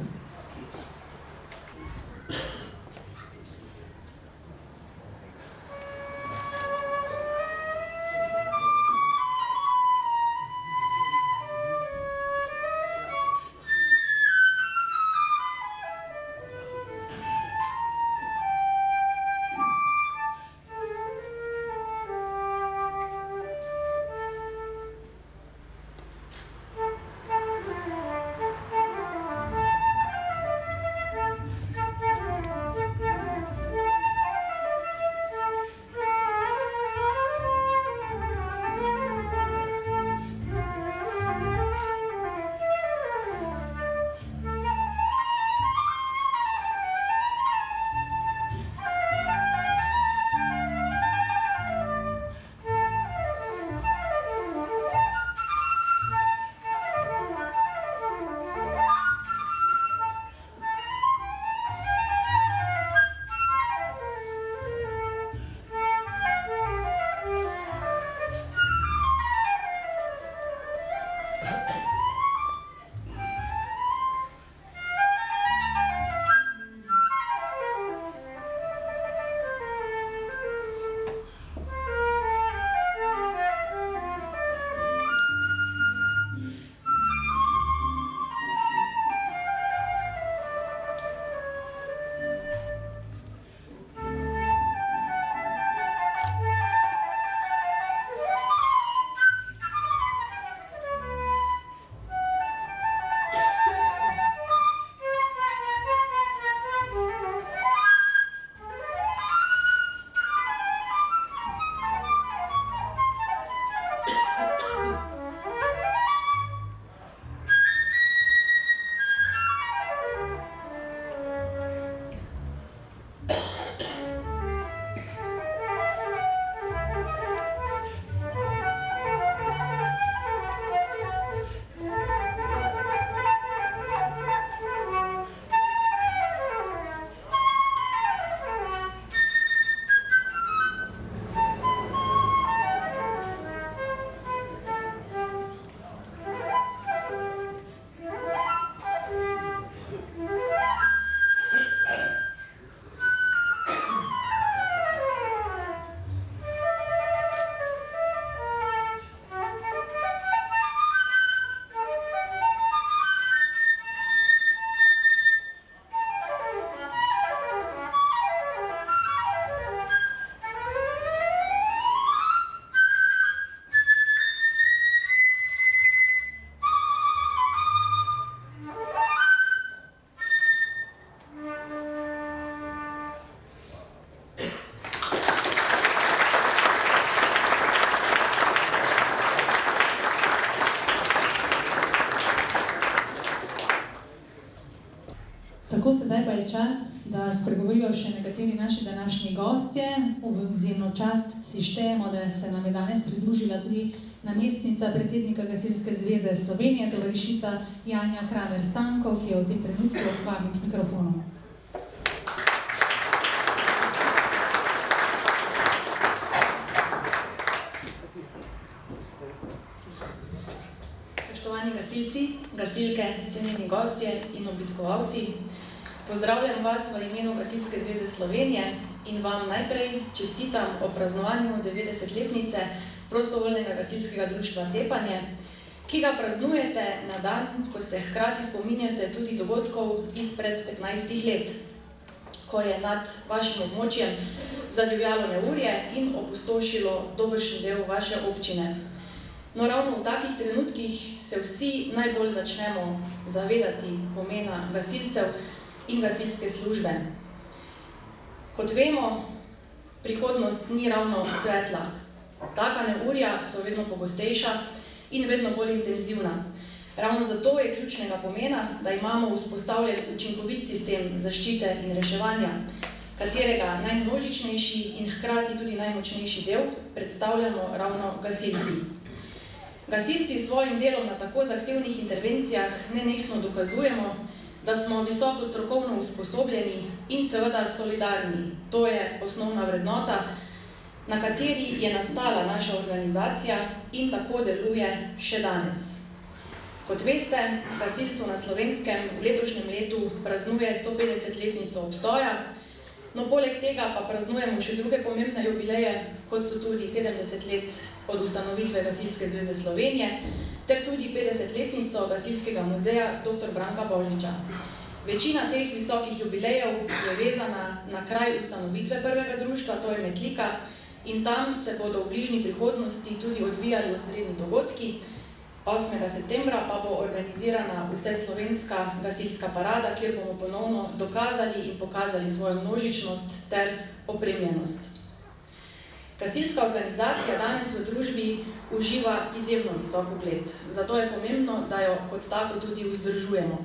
Tako, sedaj pa je čas, da spregovorijo še nekateri naši današnji gostje. V izjemno čast si štejemo, da se nam je danes pridružila tudi namestnica predsednika Gasilske zveze Slovenije, tovarišica Janja Kramer-Stanko, ki je v tem trenutku vabim k mikrofonu. Spoštovani gasilci, gasilke, cenjeni gostje in obiskovalci, pozdravljam vas v imenu Gasilske zveze Slovenije in vam najprej čestitam o praznovanju 90-letnice prostovoljnega gasilskega društva Tepanje, ki ga praznujete na dan, ko se hkrati spominjate tudi dogodkov izpred 15 let, ko je nad vašim območjem zadivjalo neurje in opustošilo dobršen del vaše občine. No, ravno v takih trenutkih se vsi najbolj začnemo zavedati pomena gasilcev in gasilske službe. Kot vemo, prihodnost ni ravno svetla. Taka neurja so vedno pogostejša in vedno bolj intenzivna. Ravno zato je ključnega pomena, da imamo vzpostavljen učinkovit sistem zaščite in reševanja, katerega najmnožičnejši in hkrati tudi najmočnejši del predstavljamo ravno gasilci. Gasilci s svojim delom na tako zahtevnih intervencijah nenehno dokazujemo, da smo visoko strokovno usposobljeni in seveda solidarni. To je osnovna vrednota, na kateri je nastala naša organizacija in tako deluje še danes. Kot veste, gasilstvo na Slovenskem v letošnjem letu praznuje 150-letnico obstoja, no poleg tega pa praznujemo še druge pomembne jubileje, kot so tudi 70 let od ustanovitve Gasilske zveze Slovenije, ter tudi 50-letnico Gasilskega muzeja dr. Branka Božiča. Večina teh visokih jubilejev je vezana na kraj ustanovitve prvega društva, to je Metlika, in tam se bodo v bližnji prihodnosti tudi odvijali osrednji dogodki. 8. septembra pa bo organizirana vseslovenska gasilska parada, kjer bomo ponovno dokazali in pokazali svojo množičnost ter opremljenost. Gasilska organizacija danes v družbi uživa izjemno visok ugled, zato je pomembno, da jo kot tako tudi vzdržujemo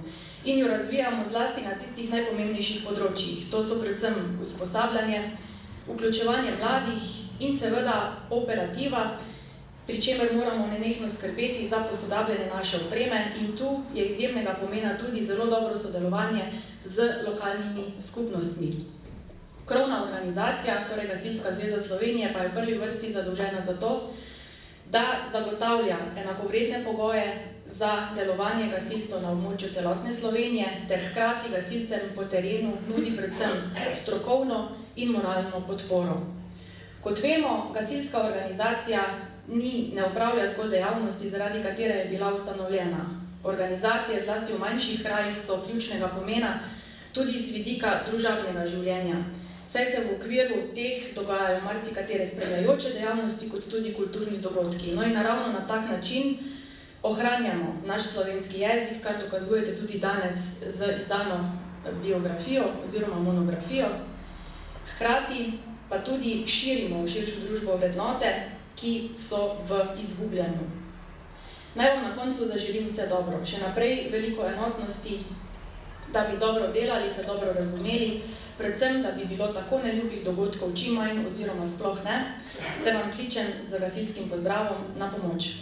in jo razvijamo zlasti na tistih najpomembnejših področjih. To so predvsem usposabljanje, vključevanje mladih in seveda operativa, pri čemer moramo nenehno skrbeti za posodabljanje naše opreme in tu je izjemnega pomena tudi zelo dobro sodelovanje z lokalnimi skupnostmi. Krovna organizacija, torej Gasilska zveza Slovenije, pa je v prvi vrsti zadolžena za to, da zagotavlja enakovredne pogoje za delovanje gasilstva na območju celotne Slovenije ter hkrati gasilcem po terenu nudi predvsem strokovno in moralno podporo. Kot vemo, gasilska organizacija ne upravlja zgolj dejavnosti, zaradi katere je bila ustanovljena. Organizacije, zlasti v manjših krajih, so ključnega pomena tudi z vidika družabnega življenja. Saj se v okviru teh dogajajo marsikatere spremljajoče dejavnosti, kot tudi kulturni dogodki. No in naravno na tak način ohranjamo naš slovenski jezik, kar dokazujete tudi danes z izdano biografijo oziroma monografijo. Hkrati pa tudi širimo v širšo družbo vrednote, ki so v izgubljanju. Naj vam na koncu zaželim vse dobro. Še naprej veliko enotnosti, da bi dobro delali, se dobro razumeli, predvsem, da bi bilo tako neljubih dogodkov čim manj oziroma sploh ne, te vam kličem z gasilskim pozdravom na pomoč.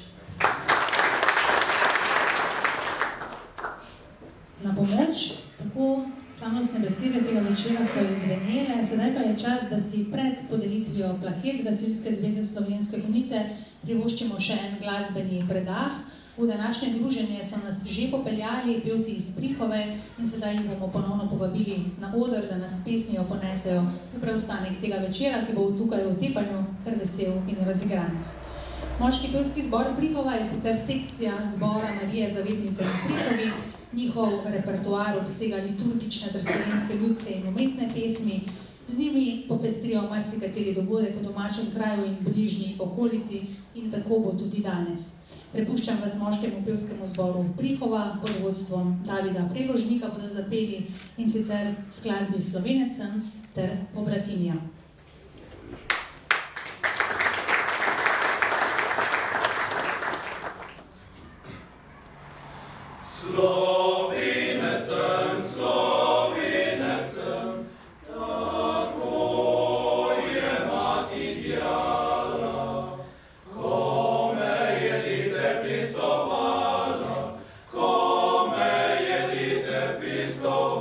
Na pomoč, tako slavnostne besede tega večera so izvenele, sedaj pa je čas, da si pred podelitvijo plaket Gasilske zveze Slovenske Konjice privoščimo še en glasbeni predah. V današnje druženje so nas že popeljali pevci iz Prihove in sedaj jih bomo ponovno povabili na oder, da nas s pesmijo ponesejo v preostanek tega večera, ki bo tukaj v Tepanju kar vesel in razigran. Moški pevski zbor Prihova je sicer sekcija zbora Marije Zavednice v Prihovi. Njihov repertoar obsega liturgične ter slovenske ljudske in umetne pesmi. Z njimi popestrijo marsikateri dogodek v domačem kraju in bližnji okolici in tako bo tudi danes. Prepuščam vas moškemu pevskemu zboru Prihova pod vodstvom Davida Preložnika, bodo zapeli in sicer skladbi Slovenecem ter Pobratinja. Slovenecem, Slovenecem, tako je mati djala, ko me je lite pistovala, ko me je lite pistovala.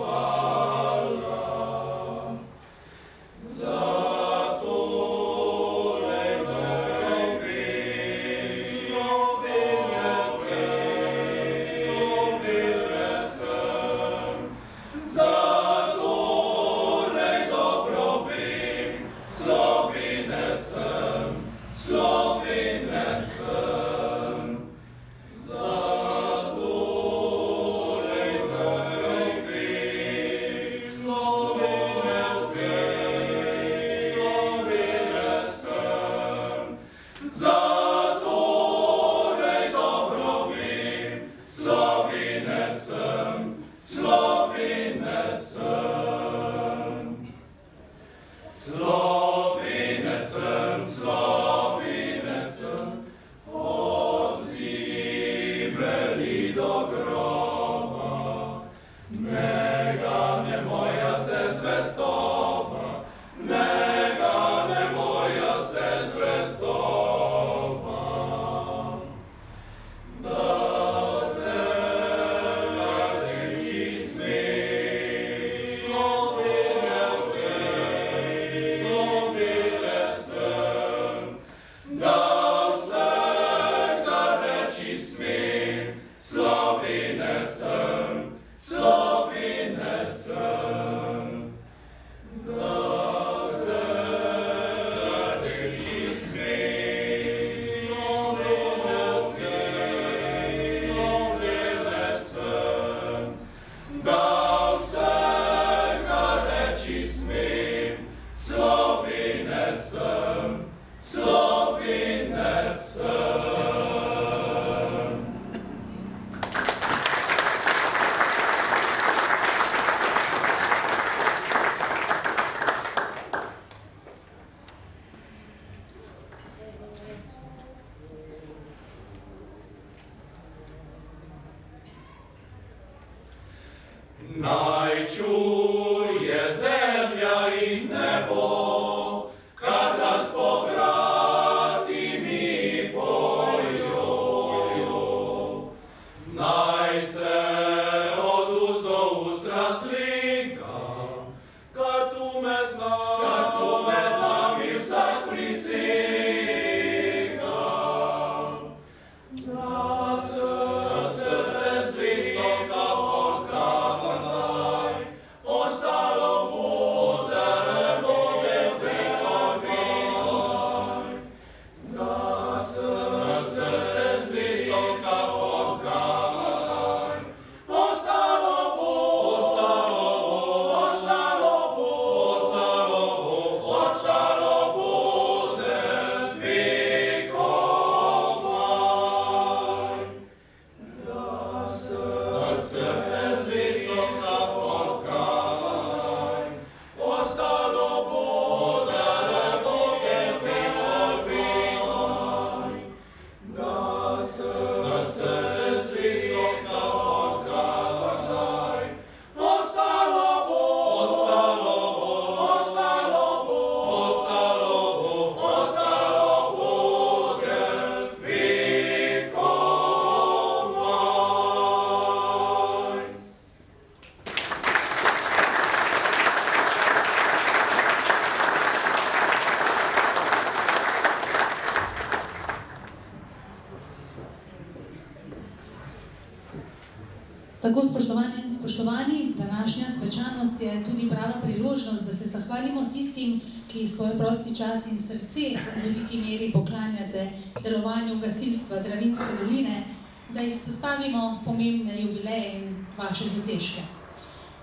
Tako, spoštovane in spoštovani, današnja svečanost je tudi prava priložnost, da se zahvalimo tistim, ki svoj prosti čas in srce v veliki meri poklanjate delovanju gasilstva Dravinjske doline, da izpostavimo pomembne jubileje in vaše dosežke.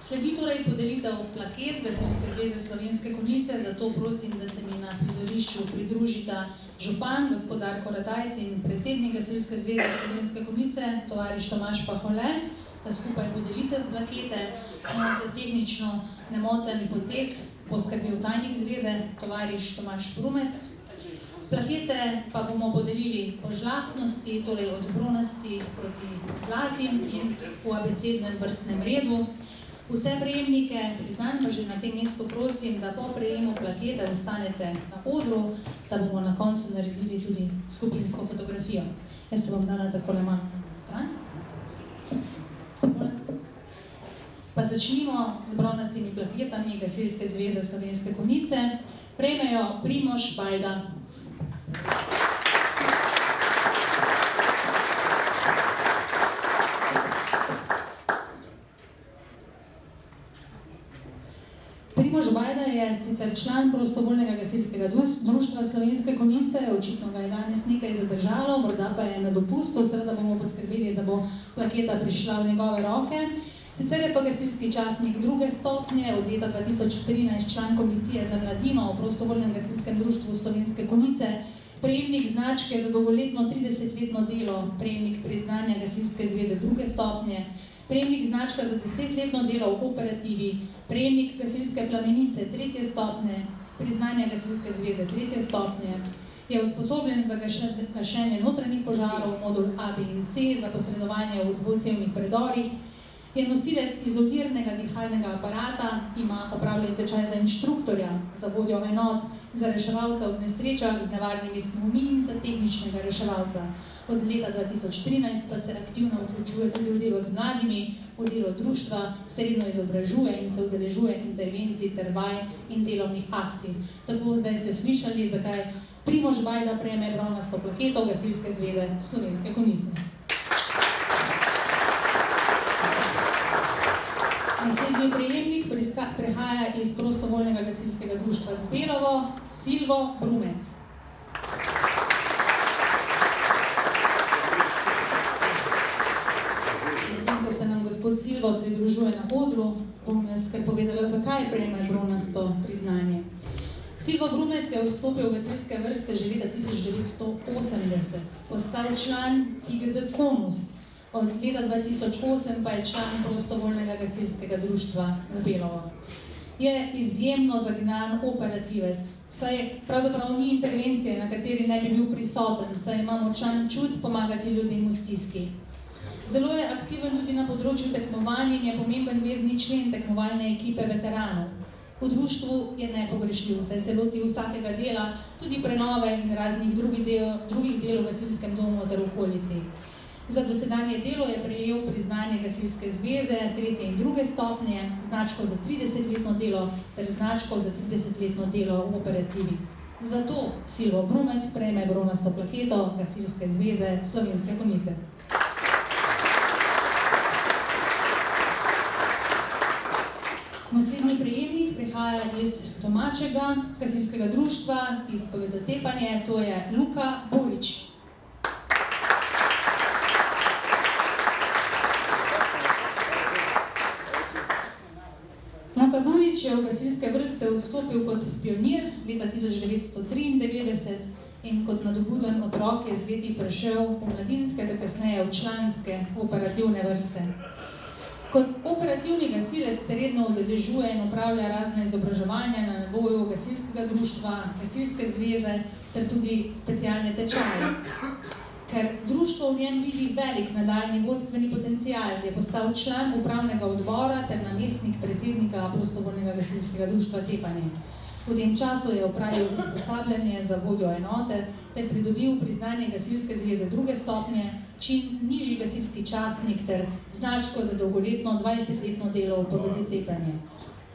Sledi torej podelitev plaket Gasilske zveze Slovenske Konjice, zato prosim, da se mi na prizorišču pridružita župan, gospod Darko Ratajc in predsednik Gasilske zveze Slovenske Konjice, tovariš Tomaž Pahole, da skupaj podelite plakete. Za tehnično nemoten potek poskrbel tajnik zveze, tovariš Tomaž Brumec. Plakete pa bomo podelili po žlahtnosti, torej od bronastih proti zlatim in v abecednem vrstnem redu. Vse prejemnike priznanj pa že na tem mestu prosim, da po prejemu plakete ostanete na odru, da bomo na koncu naredili tudi skupinsko fotografijo. Jaz se bom dala takole malo na stran. Pa začnimo z bronastimi plaketami Gasilske zveze Slovenske Konjice. Prejmejo Primož Bajda. Primož Bajda je sicer član prostovoljnega gasilskega društva Slovenske Konjice, očitno ga je danes nekaj zadržalo, morda pa je na dopustu, seveda bomo poskrbeli, da bo plaketa prišla v njegove roke. Sicer je pa gasilski častnik druge stopnje, od leta 2013 član Komisije za mladino v prostovoljnem gasilskem društvu Slovenske Konjice, prejemnik značke za dolgoletno 30-letno delo, prejemnik priznanja Gasilske zveze druge stopnje, prejemnik značka za 10-letno delo v operativi, prejemnik Gasilske plamenice 3. stopnje, priznanja Gasilske zveze 3. stopnje, je usposobljen za gašenje notranjih požarov, modul A, B in C, za posredovanje v dvocevnih predorih, je nosilec izolirnega dihalnega aparata, ima opravljen tečaj za inštruktorja, za vodjo enot, za reševalca v nesrečah z nevarnimi snovmi in za tehničnega reševalca. Od leta 2013 pa se aktivno vključuje tudi v delo z mladimi, v delo društva, se redno izobražuje in se udeležuje intervencij ter vaj in delovnih akcij. Tako zdaj ste slišali, zakaj Primož Bajda prejme bronasto plaketo Gasilske zveze Slovenske Konjice. Naslednji prejemnik prehaja iz prostovoljnega gasilskega društva Zbelovo, Silvo Brumec. Medtem ko se nam gospod Silvo pridružuje na odru, bom jaz kar povedala, zakaj prejme bronasto priznanje. Silvo Brumec je vstopil v gasilske vrste že leta 1980, postal član IGD Konus. Od leta 2008 pa je član prostovoljnega gasilskega društva Zbelovo. Je izjemno zagnan operativec, saj pravzaprav ni intervencije, na kateri ne bi bil prisoten, saj ima močan čut pomagati ljudem v stiski. Zelo je aktiven tudi na področju tekmovanj in je pomemben vezni člen tekmovalne ekipe veteranov. V društvu je nepogrešljiv, saj se loti vsakega dela, tudi prenove in raznih drugih del v gasilskem domu ter okolici. Za dosedanje delo je prejel priznanje Gasilske zveze 3. in 2. stopnje, značko za 30-letno delo ter značko za 30-letno delo v operativi. Zato Silvo Brumec prejme bronasto plaketo Gasilske zveze Slovenske Konjice. Naslednji prejemnik prihaja iz domačega gasilskega društva, iz PGD Tepanje, to je Luka Burič. Luka Burič je v gasilske vrste vstopil kot pionir leta 1993 in kot nadobuden otrok je z leti prešel v mladinske, ter kasneje v članske operativne vrste. Kot operativni gasilec se redno udeležuje in opravlja razne izobraževanja na nivoju gasilskega društva, Gasilske zveze ter tudi specialne tečaje. Ker društvo v njem vidi velik nadaljni vodstveni potencial, je postal član upravnega odbora ter namestnik predsednika prostovoljnega gasilskega društva Tepanje. V tem času je opravil usposabljanje za vodjo enote ter pridobil priznanje Gasilske zveze druge stopnje, čin nižji gasilski častnik ter značko za dolgoletno 20-letno delo v PGD Tepanje.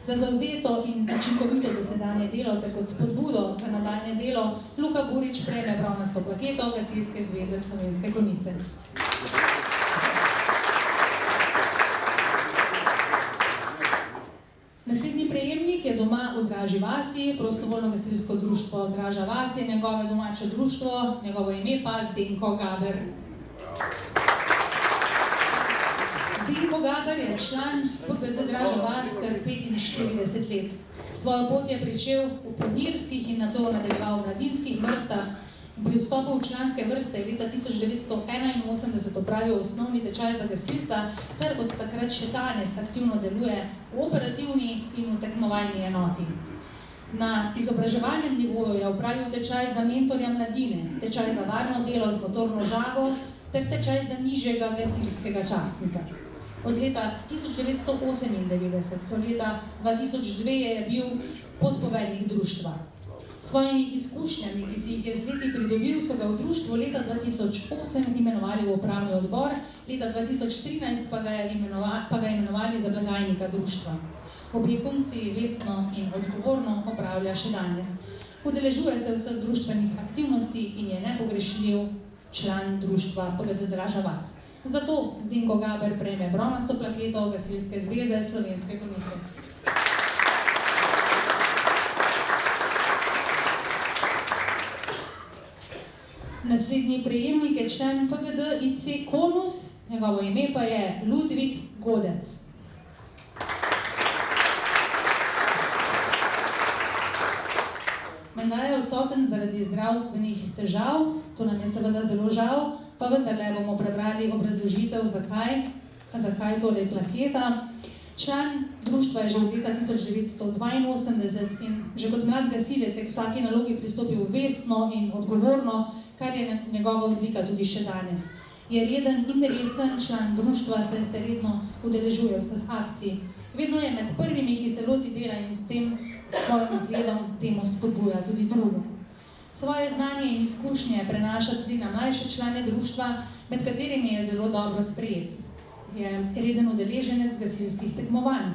Za zavzeto in učinkovito dosedanje delo ter kot spodbudo za nadaljnje delo Luka Burič prejme bronasto plaketo Gasilske zveze Slovenske Konjice. doma v Draži vasi, prostovoljno gasilsko društvo Draža vas je njegove domače društvo, njegovo ime pa Zdenko Gaber. Zdenko Gaber je član PGD Draža vas kar 45 let. Svojo pot je pričel v pionirskih in nato nadaljeval v mladinskih vrstah. Pri vstopu v članske vrste je leta 1981 opravil osnovni tečaj za gasilca ter od takrat še danes aktivno deluje v operativni in v tekmovalni enoti. Na izobraževalnem nivoju je opravil tečaj za mentorja mladine, tečaj za varno delo z motorno žago ter tečaj za nižjega gasilskega častnika. Od leta 1998 do leta 2002 je bil podpoveljnik društva. Svojimi izkušnjami, ki si jih je z leti pridobil, so ga v društvu leta 2008 imenovali v upravni odbor, leta 2013 pa ga imenovali za blagajnika društva. Obe funkciji vestno in odgovorno opravlja še danes. Udeležuje se vseh društvenih aktivnosti in je nepogrešljiv član društva PGD Draža vas. Zato Zdenko Gaber prejme bronasto plaketo Gasilske zveze Slovenske Konjice. Naslednji prejemnik je član PGD IC Konus, njegovo ime pa je Ludvik Godec. Menda je odsoten zaradi zdravstvenih težav, to nam je seveda zelo žal, pa vendarle bomo prebrali obrazložitev, zakaj torej plaketa. Član društva je že od leta 1982 in že kot mlad gasilec je k vsaki nalogi pristopil vestno in odgovorno, kar je njegova odlika tudi še danes. Je reden in resen član društva, saj se redno udeležuje vseh akcij. Vedno je med prvimi, ki se loti dela in s tem svojim zgledom temu spodbuja tudi druge. Svoje znanje in izkušnje prenaša tudi na mlajše člane društva, med katerimi je zelo dobro sprejet. Je reden udeleženec gasilskih tekmovanj.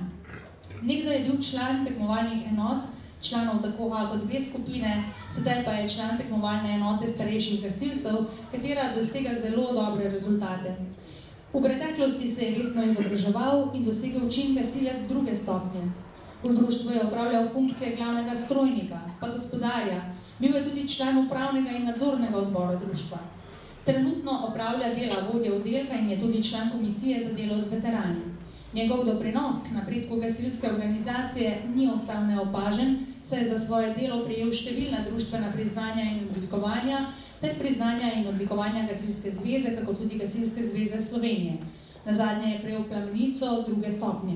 Nekdaj je bil član tekmovalnih enot, članov tako A kot B skupine, sedaj pa je član tekmovalne enote starejših gasilcev, katera dosega zelo dobre rezultate. V preteklosti se je vestno izobraževal in dosegel čin gasilec druge stopnje. V društvu je opravljal funkcije glavnega strojnika, pa gospodarja. Bil je tudi član upravnega in nadzornega odbora društva. Trenutno opravlja dela vodje oddelka in je tudi član komisije za delo z veterani. Njegov doprinos k napredku gasilske organizacije ni ostal neopažen, saj je za svoje delo prejel številna društvena priznanja in odlikovanja ter priznanja in odlikovanja Gasilske zveze, kakor tudi Gasilske zveze Slovenije. Nazadnje je prejel plamenico druge stopnje.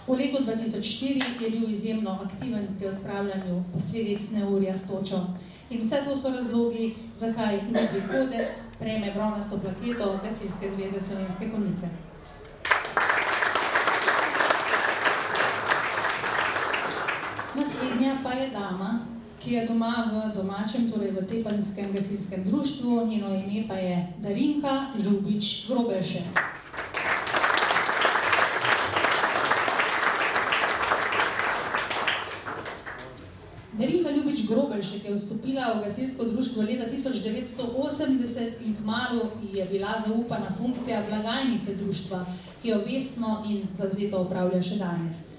V letu 2004 je bil izjemno aktiven pri odpravljanju posledic neurja s točo. In vse to so razlogi, zakaj Ludvik Godec prejme bronasto plaketo Gasilske zveze Slovenske Konjice. Naslednja pa je dama, ki je doma v domačem, torej v tepanskem gasilskem društvu, njeno ime pa je Darinka Ljubič Grobelšek. Darinka Ljubič Grobelšek je vstopila v gasilsko društvo leta 1980 in kmalu ji je bila zaupana funkcija blagajnice društva, ki jo vestno in zavzeto opravlja še danes.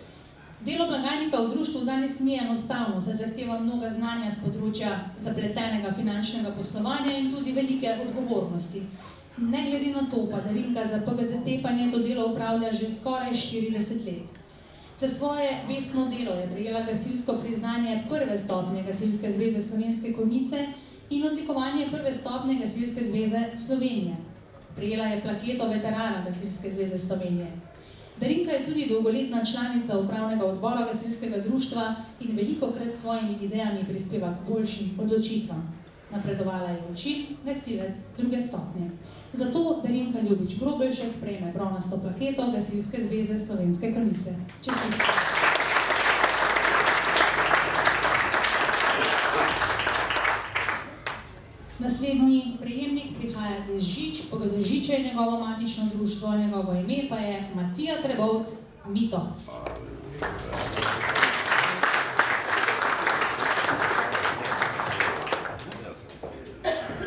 Delo blagajnika v društvu danes ni enostavno, saj zahteva mnoga znanja s področja zapletenega finančnega poslovanja in tudi velike odgovornosti. Ne glede na to pa Darinka za PGD Tepanje to delo opravlja že skoraj 40 let. Za svoje vestno delo je prejela gasilsko priznanje prve stopnje Gasilske zveze Slovenske Konjice in odlikovanje prve stopnje Gasilske zveze Slovenije. Prejela je plaketo veterana Gasilske zveze Slovenije. Darinka je tudi dolgoletna članica upravnega odbora gasilskega društva in velikokrat s svojimi idejami prispeva k boljšim odločitvam. Napredovala je v čin gasilec druge stopnje. Zato Darinka Ljubič Grobelšek prejme bronasto plaketo Gasilske zveze Slovenske Konjice. Čestitke. Naslednji prejemnik prihaja iz Žič, PGD Žiče je njegovo matično društvo, njegovo ime pa je Matija Trebovc Mito.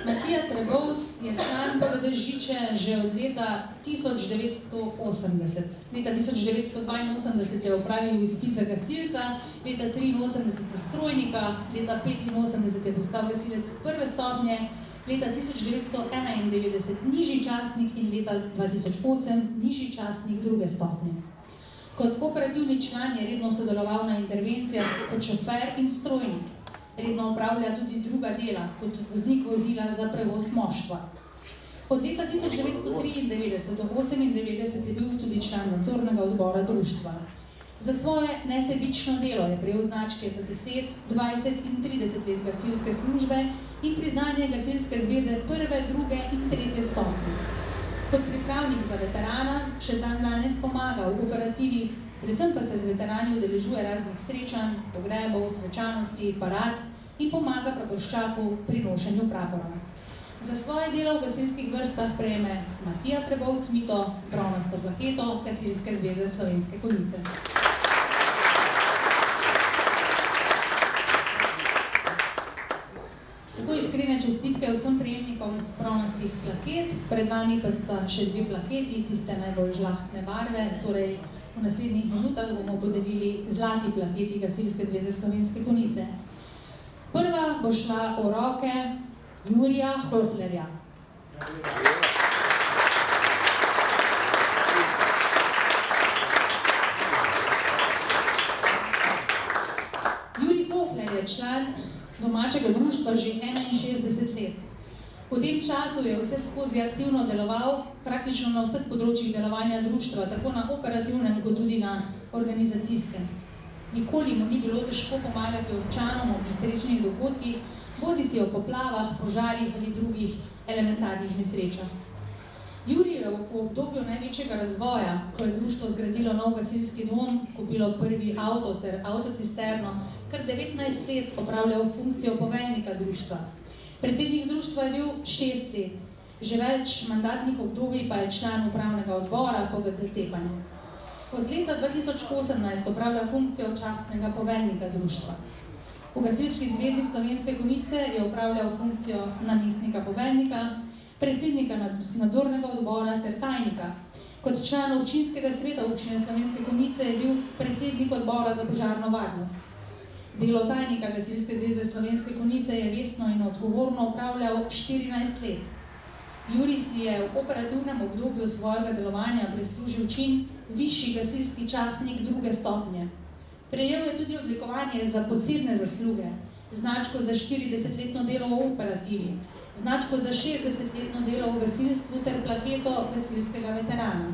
Matija Trebovc je član PGD Žiče že od leta 1980. Leta 1982 je opravil izpit za gasilca leta 1983 za strojnika, leta 1985 je postal gasilec prve stopnje, leta 1991 nižji častnik in leta 2008 nižji častnik druge stopnje. Kot operativni član je redno sodeloval na intervencijah kot šofer in strojnik. Redno opravlja tudi druga dela, kot voznik vozila za prevoz moštva. Od leta 1993 do 1998 je bil tudi član nadzornega odbora društva. Za svoje nesebično delo je prejel značke za 10, 20 in 30 let gasilske službe in priznanje Gasilske zveze prve, druge in tretje stopnje. Kot pripravnik za veterana še danes pomaga v operativi, predvsem pa se z veterani udeležuje raznih srečanj, pogrebov, svečanosti, parad in pomaga praporščaku pri nošenju prapora. Za svoje delo v gasilskih vrstah prejme Matija Trebovc-Mito bronasto plaketo Gasilske zveze Slovenske Konjice. Tako iskrene čestitke vsem prejemnikom bronastih plaket. Pred nami pa sta še dve plaketi, tiste najbolj žlahtne barve. Torej, v naslednjih minutah bomo podelili zlati plaketi Gasilske zveze Slovenske Konjice. Prva bo šla v roke Jurija Hohlerja. Jurij Hohler je član domačega društva že 61 let. V tem času je vse skozi aktivno deloval praktično na vseh področjih delovanja društva, tako na operativnem kot tudi na organizacijskem. Nikoli mu ni bilo težko pomagati občanom ob nesrečnih dogodkih, bodisi o poplavah, požarih ali drugih elementarnih nesrečah. Jurij je v obdobju največjega razvoja, ko je društvo zgradilo nov gasilski dom, kupilo prvi avto ter avtocisterno, kar 19 let opravljal funkcijo poveljnika društva. Predsednik društva je bil 6 let, že več mandatnih obdobij pa je član upravnega odbora PGT Tepanje. Od leta 2018 opravlja funkcijo častnega poveljnika društva. V Gasilski zvezi Slovenske Konjice je opravljal funkcijo namestnika poveljnika, predsednika nadzornega odbora ter tajnika. Kot član občinskega sveta občine Slovenske Konjice je bil predsednik odbora za požarno varnost. Delo tajnika Gasilske zveze Slovenske Konjice je vestno in odgovorno opravljal 14 let. Jurij si je v operativnem obdobju svojega delovanja prislužil čin višji gasilski častnik druge stopnje. Prejel je tudi odlikovanje za posebne zasluge, značko za 40-letno delo v operativi, značko za 60-letno delo v gasilstvu ter plaketo gasilskega veterana.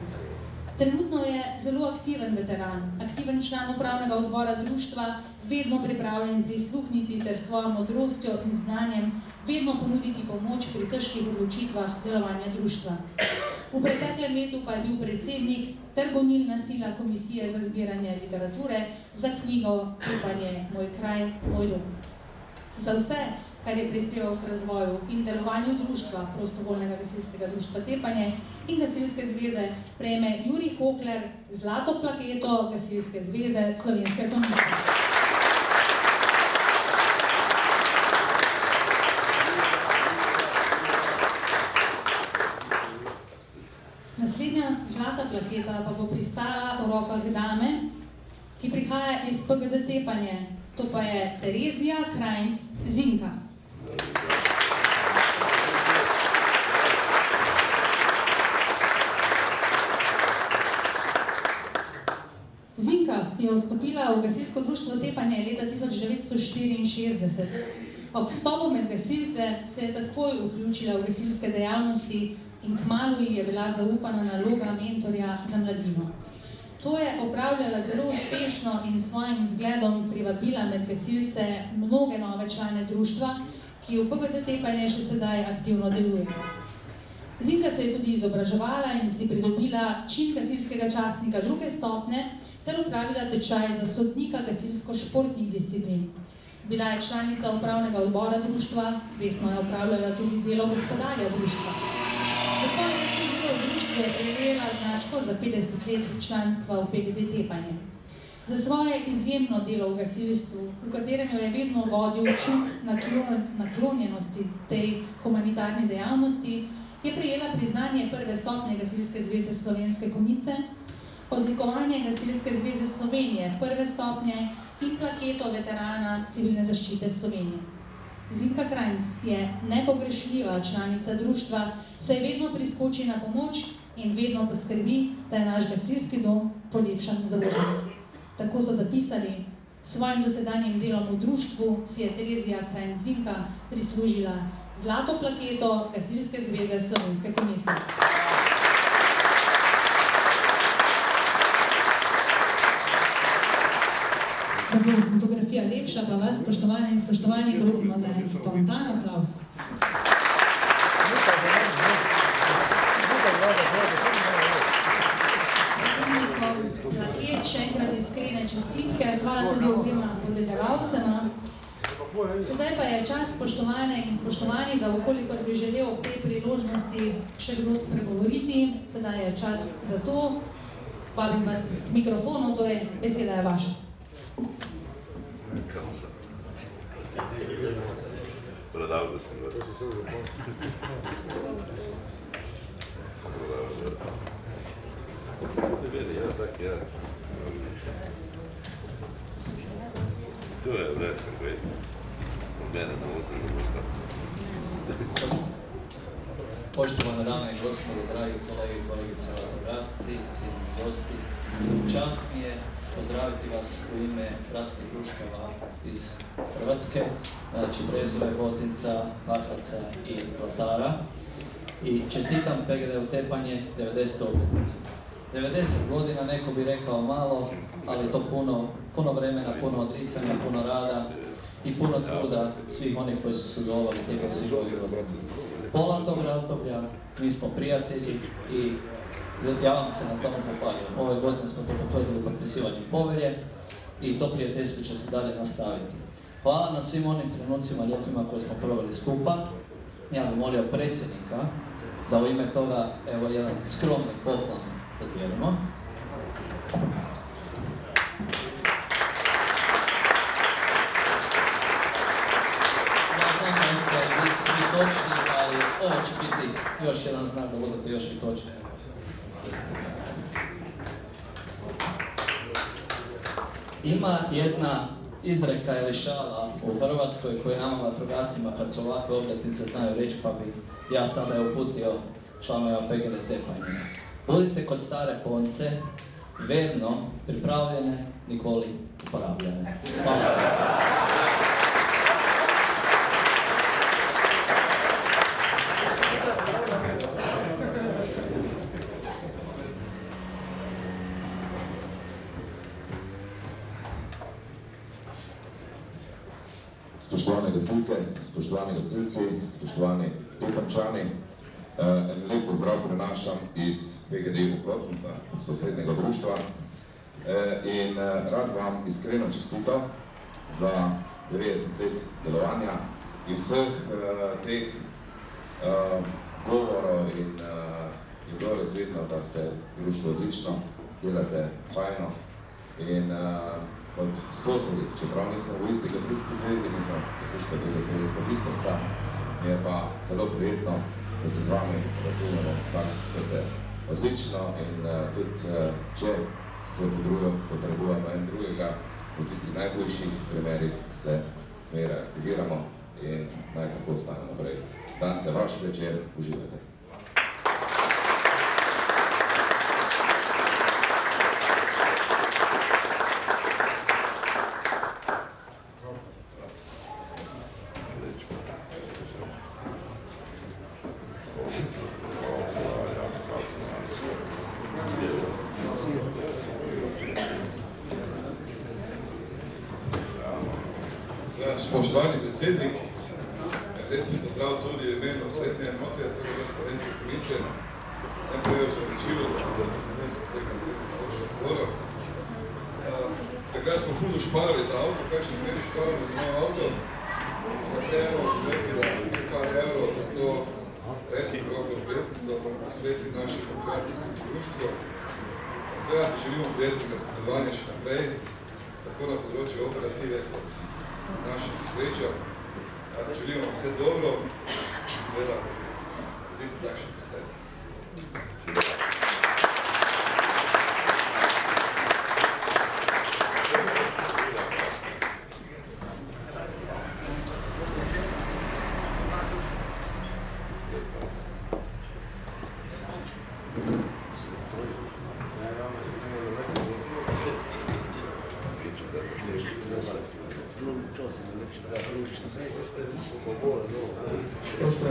Trenutno je zelo aktiven veteran, aktiven član upravnega odbora društva, vedno pripravljen prisluhniti ter svojo modrostjo in znanjem vedno ponuditi pomoč pri težkih odločitvah delovanja društva. V preteklem letu pa je bil predsednik ter gonilna sila Komisije za zbiranje literature za knjigo Tepanje, moj kraj, moj dom. Za vse, kar je prispeval k razvoju in delovanju društva, prostovoljnega gasilskega društva Tepanje in Gasilske zveze, prejme Jurij Hohler zlato plaketo Gasilske zveze Slovenske Konjice. Naslednja zlata plaketa pa bo pristala v rokah dame, ki prihaja iz PGT Tepanje. To pa je Terezija Krajnc Zinka. Zinka je vstopila v gasilsko društvo Tepanje leta 1964. Ob vstopu med gasilce se je takoj vključila v gasilske dejavnosti in kmalu ji je bila zaupana naloga mentorja za mladino. To je opravljala zelo uspešno in s svojim zgledom privabila med gasilce mnoge nove člane društva, ki v PGT Tepanje še sedaj aktivno delujejo. Zinka se je tudi izobraževala in si pridobila čin gasilskega častnika druge stopnje ter opravila tečaj za sodnika gasilsko-športnih disciplin. Bila je članica upravnega odbora društva, vestno je opravljala tudi delo gospodarja društva. Za svoje delo v društvu je prejela značko za 50 let članstva v PGT Tepanje. Za svoje izjemno delo v gasilstvu, v katerem jo je vedno vodil čut naklonjenosti tej humanitarni dejavnosti, je prejela priznanje prve stopnje Gasilske zveze Slovenske Konjice, odlikovanje Gasilske zveze Slovenije prve stopnje in plaketo veterana civilne zaščite Slovenije. Zinka Krajnc je nepogrešljiva članica društva, saj vedno priskoči na pomoč in vedno poskrbi, da je naš gasilski dom polepšan z orožjem. Tako so zapisali, s svojim dosedanjim delom v društvu si je Terezija Krajnc Zinka prislužila zlato plaketo Gasilske zveze Slovenske Konjice. Da bo fotografija lepša, pa vas, spoštovane in spoštovani, prosimo za en spontan aplavz. Plaket, še enkrat iskrene čestitke, hvala tudi obima podeljevalcema. Sedaj pa je čas, spoštovane in spoštovani, da vkolikor bi želel ob tej priložnosti še kdo spregovoriti, sedaj je čas za to. Vabim vas k mikrofonu, torej beseda je vaša. Predavno sem ga. Ja, tak je. To je vred, kako je. Mene na otrgu bosta. Poštovane dame i gospodo, dragi kolege i kolegice vatrogasci, cijenjeni gosti, čast mi je pozdraviti vas u ime bratskih društava iz Hrvatske, znači Brezove, Botinca, Pakraca i Zlatara. I čestitam PGD-u Tepanje 90. obljetnicu. 90 godina, neko bi rekao malo, ali to puno vremena, puno odricanja, puno rada i puno truda svih onih koji su sudjelovali tijekom svih ovih godina. Pola tog razdoblja mi smo prijatelji i ja vam se na tome zahvaljujem. Ove godine smo to potvrdili potpisivanjem povelje i to prijateljstvo će se dalje nastaviti. Hvala na svim onim trenucima lijepima koje smo proveli skupa. Ja bih molio predsjednika da u ime toga evo jedan skromni poklon podijelimo. Ja znam da ste vi svi točni, ali ovo će biti još jedan znak da budete još i točni. Ima jedna izreka ili šala u Hrvatskoj koju nama vatrogascima kad su ovakve obljetnice znaju reći, pa bi ja sada je uputio članovima PGD Tepanje. Budite kod stare ponce, verno pripravljene, nikoli uporabljene. Hvala. Spoštovane gasilke, spoštovani gasilci, spoštovani Tepančani, en lep pozdrav prenašam iz PGD Oplotnica, sosednjega društva, in rad vam iskreno čestitam za 90 let delovanja in vseh teh govorov in je bilo razvidno, da ste društvo odlično, delate fajno in kot sosedi, čeprav nismo v isti gasilski zvezi, mi smo Gasilska zveza Slovenska Bistrica, mi je pa zelo prijetno, da se z vami razumemo tako, da se odlično in tudi, če se potrebujemo en drugega, v tistih najboljših primerih se zmeraj aktiviramo in naj tako ostanemo. Torej, danes je vaš večer, uživajte. Spoštovani predsednik, lep pozdrav tudi v imenu srednje enote Slovenske Konjice. Najprej je opravičilo, da nismo tega naredili na boljšem zboru. Takrat smo hudo šparali za avto, kakšni zmeri šparali za nov avto. Vseeno smo rekli, da teh par evrov za to res okroglo obletnico posveti naših prijateljskih društvo. Seveda se želimo prijetnega sodelovanja še naprej, tako na področju operative kot naših sreča. Želimo vam vse dobro in seveda bodite takšni, kot ste.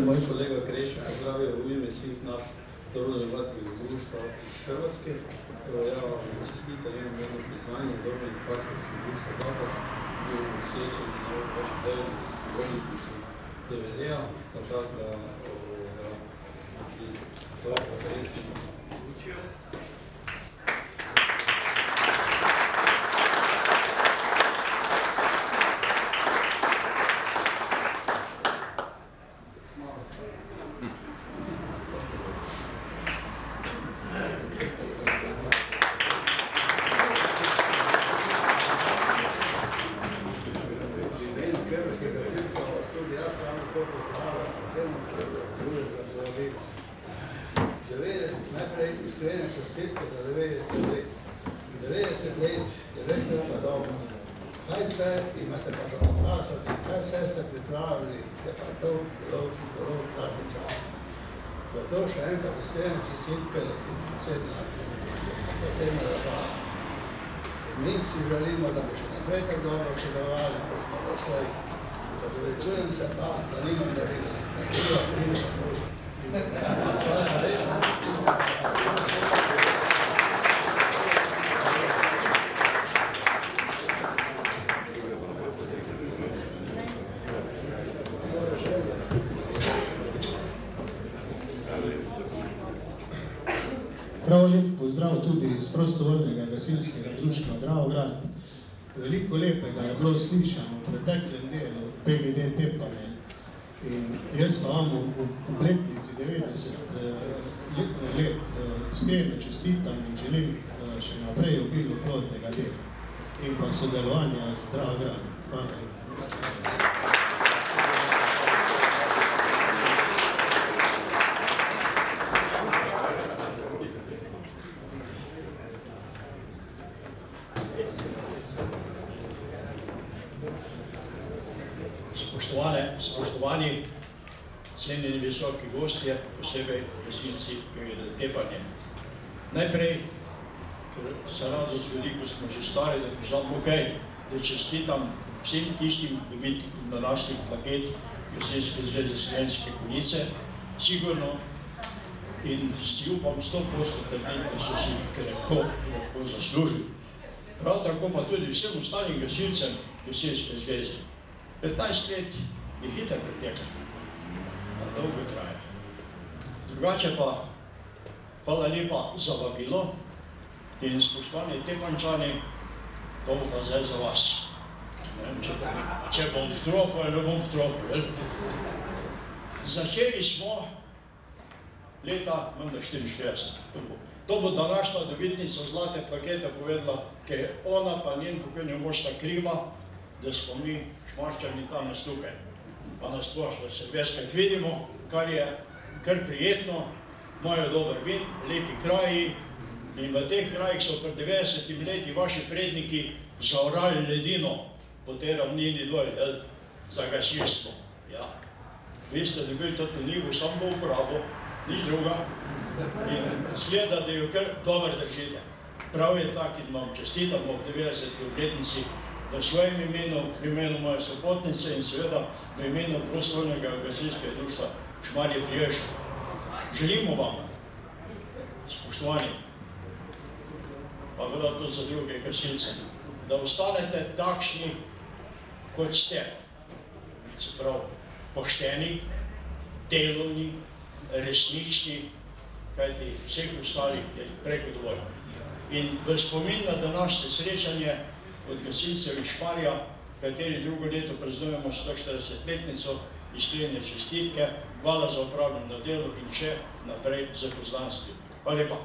moj kolega Krešo pozdravil v ime svih nas dobrodelnih društva iz Hrvatske. Ja vam čestitam, imam jedno priznanje dobrodelnih partnerskih društva Zapad u sjećanju na ovog vašeg 90 godinnicu DVD-a, pa tako da to je konferencija učio. Najprej iskrene čestitke za 90 let. 90 let je res nekaj dobro. Kaj vse imate pa za pokazati, kaj vse ste pripravili, je pa to bilo zelo kratki čas. Zato še enkrat iskrene čestitke in posebna zabava. Mi si želimo, da bi še naprej tako dobro sodelovali, kot smo doslej. Povečujem se pa, da nimam darila, da pride do posta. Hvala lepa. Prav lep pozdrav tudi iz prostovoljnega gasilskega društva Dravograd. Veliko lepega je bilo slišano v preteklem delu PGD Tepanje. In jaz pa vam v obletnici 90 let iskreno čestitam in želim še naprej obilo plodnega dela in pa sodelovanja z Dravogradom. Hvala lepa. Spoštovani, cenjeni visoki gostje, posebej gasilci PGD Tepanje. Najprej, ker se rado zgodi, ko smo že stari, da pozabimo kaj, da čestitam vsem tistim dobitnikom današnjih plaket Gasilske zveze Slovenske Konjice, sigurno in si upam 100% trditi, da so si krepko zaslužili. Prav tako pa tudi vsem ostalim gasilcem Gasilske zveze. 15 let je hitro preteklo, pa dolgo traja. Drugače pa, hvala lepa za vabilo in spoštovani Tepančani, to bo pa zdaj za vas. Ne vem, če bom v trofu ali ne bom v trofu. Začeli smo leta 1944. To bo današnja dobitnica zlate plakete povedala, ker je ona pa njen pokojni mož sta kriva, da smo mi Šmarčani danes tukaj. Pa nas splošno se večkrat vidimo, kar je kar prijetno, imajo dober vin, lepi kraji in v teh krajih so pred 90 leti vaši predniki zaorali ledino po tej ravnini dol, za gasilstvo. Vi ste dobili to njivo samo v upravo, nič druga in zgleda, da jo kar dobro držite. Prav je tak in vam čestitam ob 90. obletnici v svojem imenu, v imenu moje sopotnice in seveda v imenu prostovoljnega gasilskega društva Šmarje pri Jelšah. Želimo vam, spoštovani, pa velja to za druge gasilce, da ostanete takšni, kot ste. Se pravi, pošteni, delovni, resnični, kajti vseh ostalih je preko dovolj. In v spomin na današnje srečanje od gasilcev iz Šmarja, kateri drugo leto praznujemo 140-letnico, iskrene čestitke, hvala za opravljeno delo in še naprej za poznanstvo. Hvala lepa.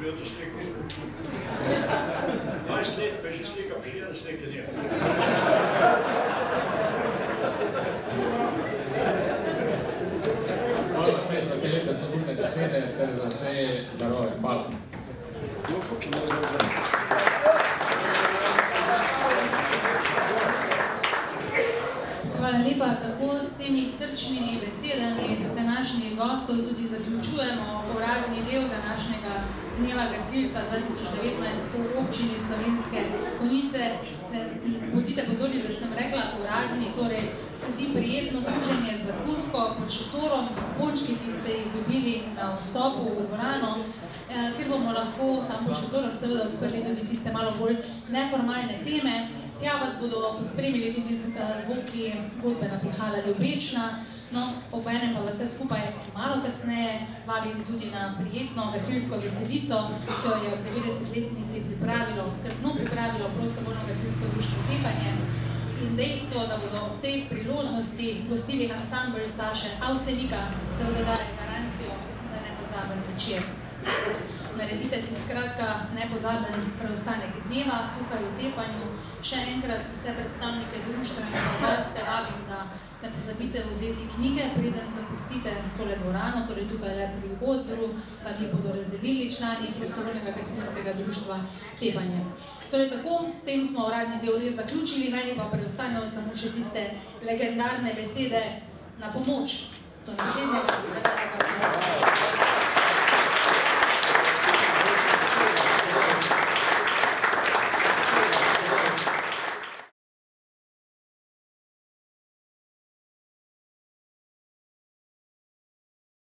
Bil to slik? 20 let, pa že slikam, še jedan slik je. Hvala spet za te lepe spodbudne besede ter za vse darove. Hvala. Hvala Hvala lepa. Tako s temi srčnimi besedami današnjih gostov tudi zaključujemo uradni del današnjega Dneva gasilca 2019 v občini Slovenske Konjice. Bodite pozorni, da sem rekla uradni, torej sledi prijetno druženje z zakusko pod šotorom, s kupončki, ki ste jih dobili na vstopu v dvorano, ker bomo lahko tam pod šotorom seveda odprli tudi tiste malo bolj neformalne teme. Tja vas bodo pospremili tudi zvoki godbena Pihala Ljubečna, no, ob enem pa vse skupaj malo kasneje vabim tudi na prijetno gasilsko veselico, ki jo je ob 90-letnici pripravilo, skrbno pripravilo prostovoljno gasilsko društvo Tepanje. In dejstvo, da bodo ob tej priložnosti gostili ansambl Saše Avsenika, seveda daje garancijo za nepozaben večer. Naredite si skratka nepozaben preostanek dneva tukaj v Tepanju. Še enkrat vse predstavnike društva in goste vabim, da ne pozabite vzeti knjige, preden zapustite tole dvorano, torej tukaj le pri odru, vam jih bodo razdelili člani prostovoljnega gasilskega društva Tepanje. Torej tako, s tem smo uradni del res zaključili, meni pa preostanejo samo še tiste legendarne besede na pomoč do naslednjega 9.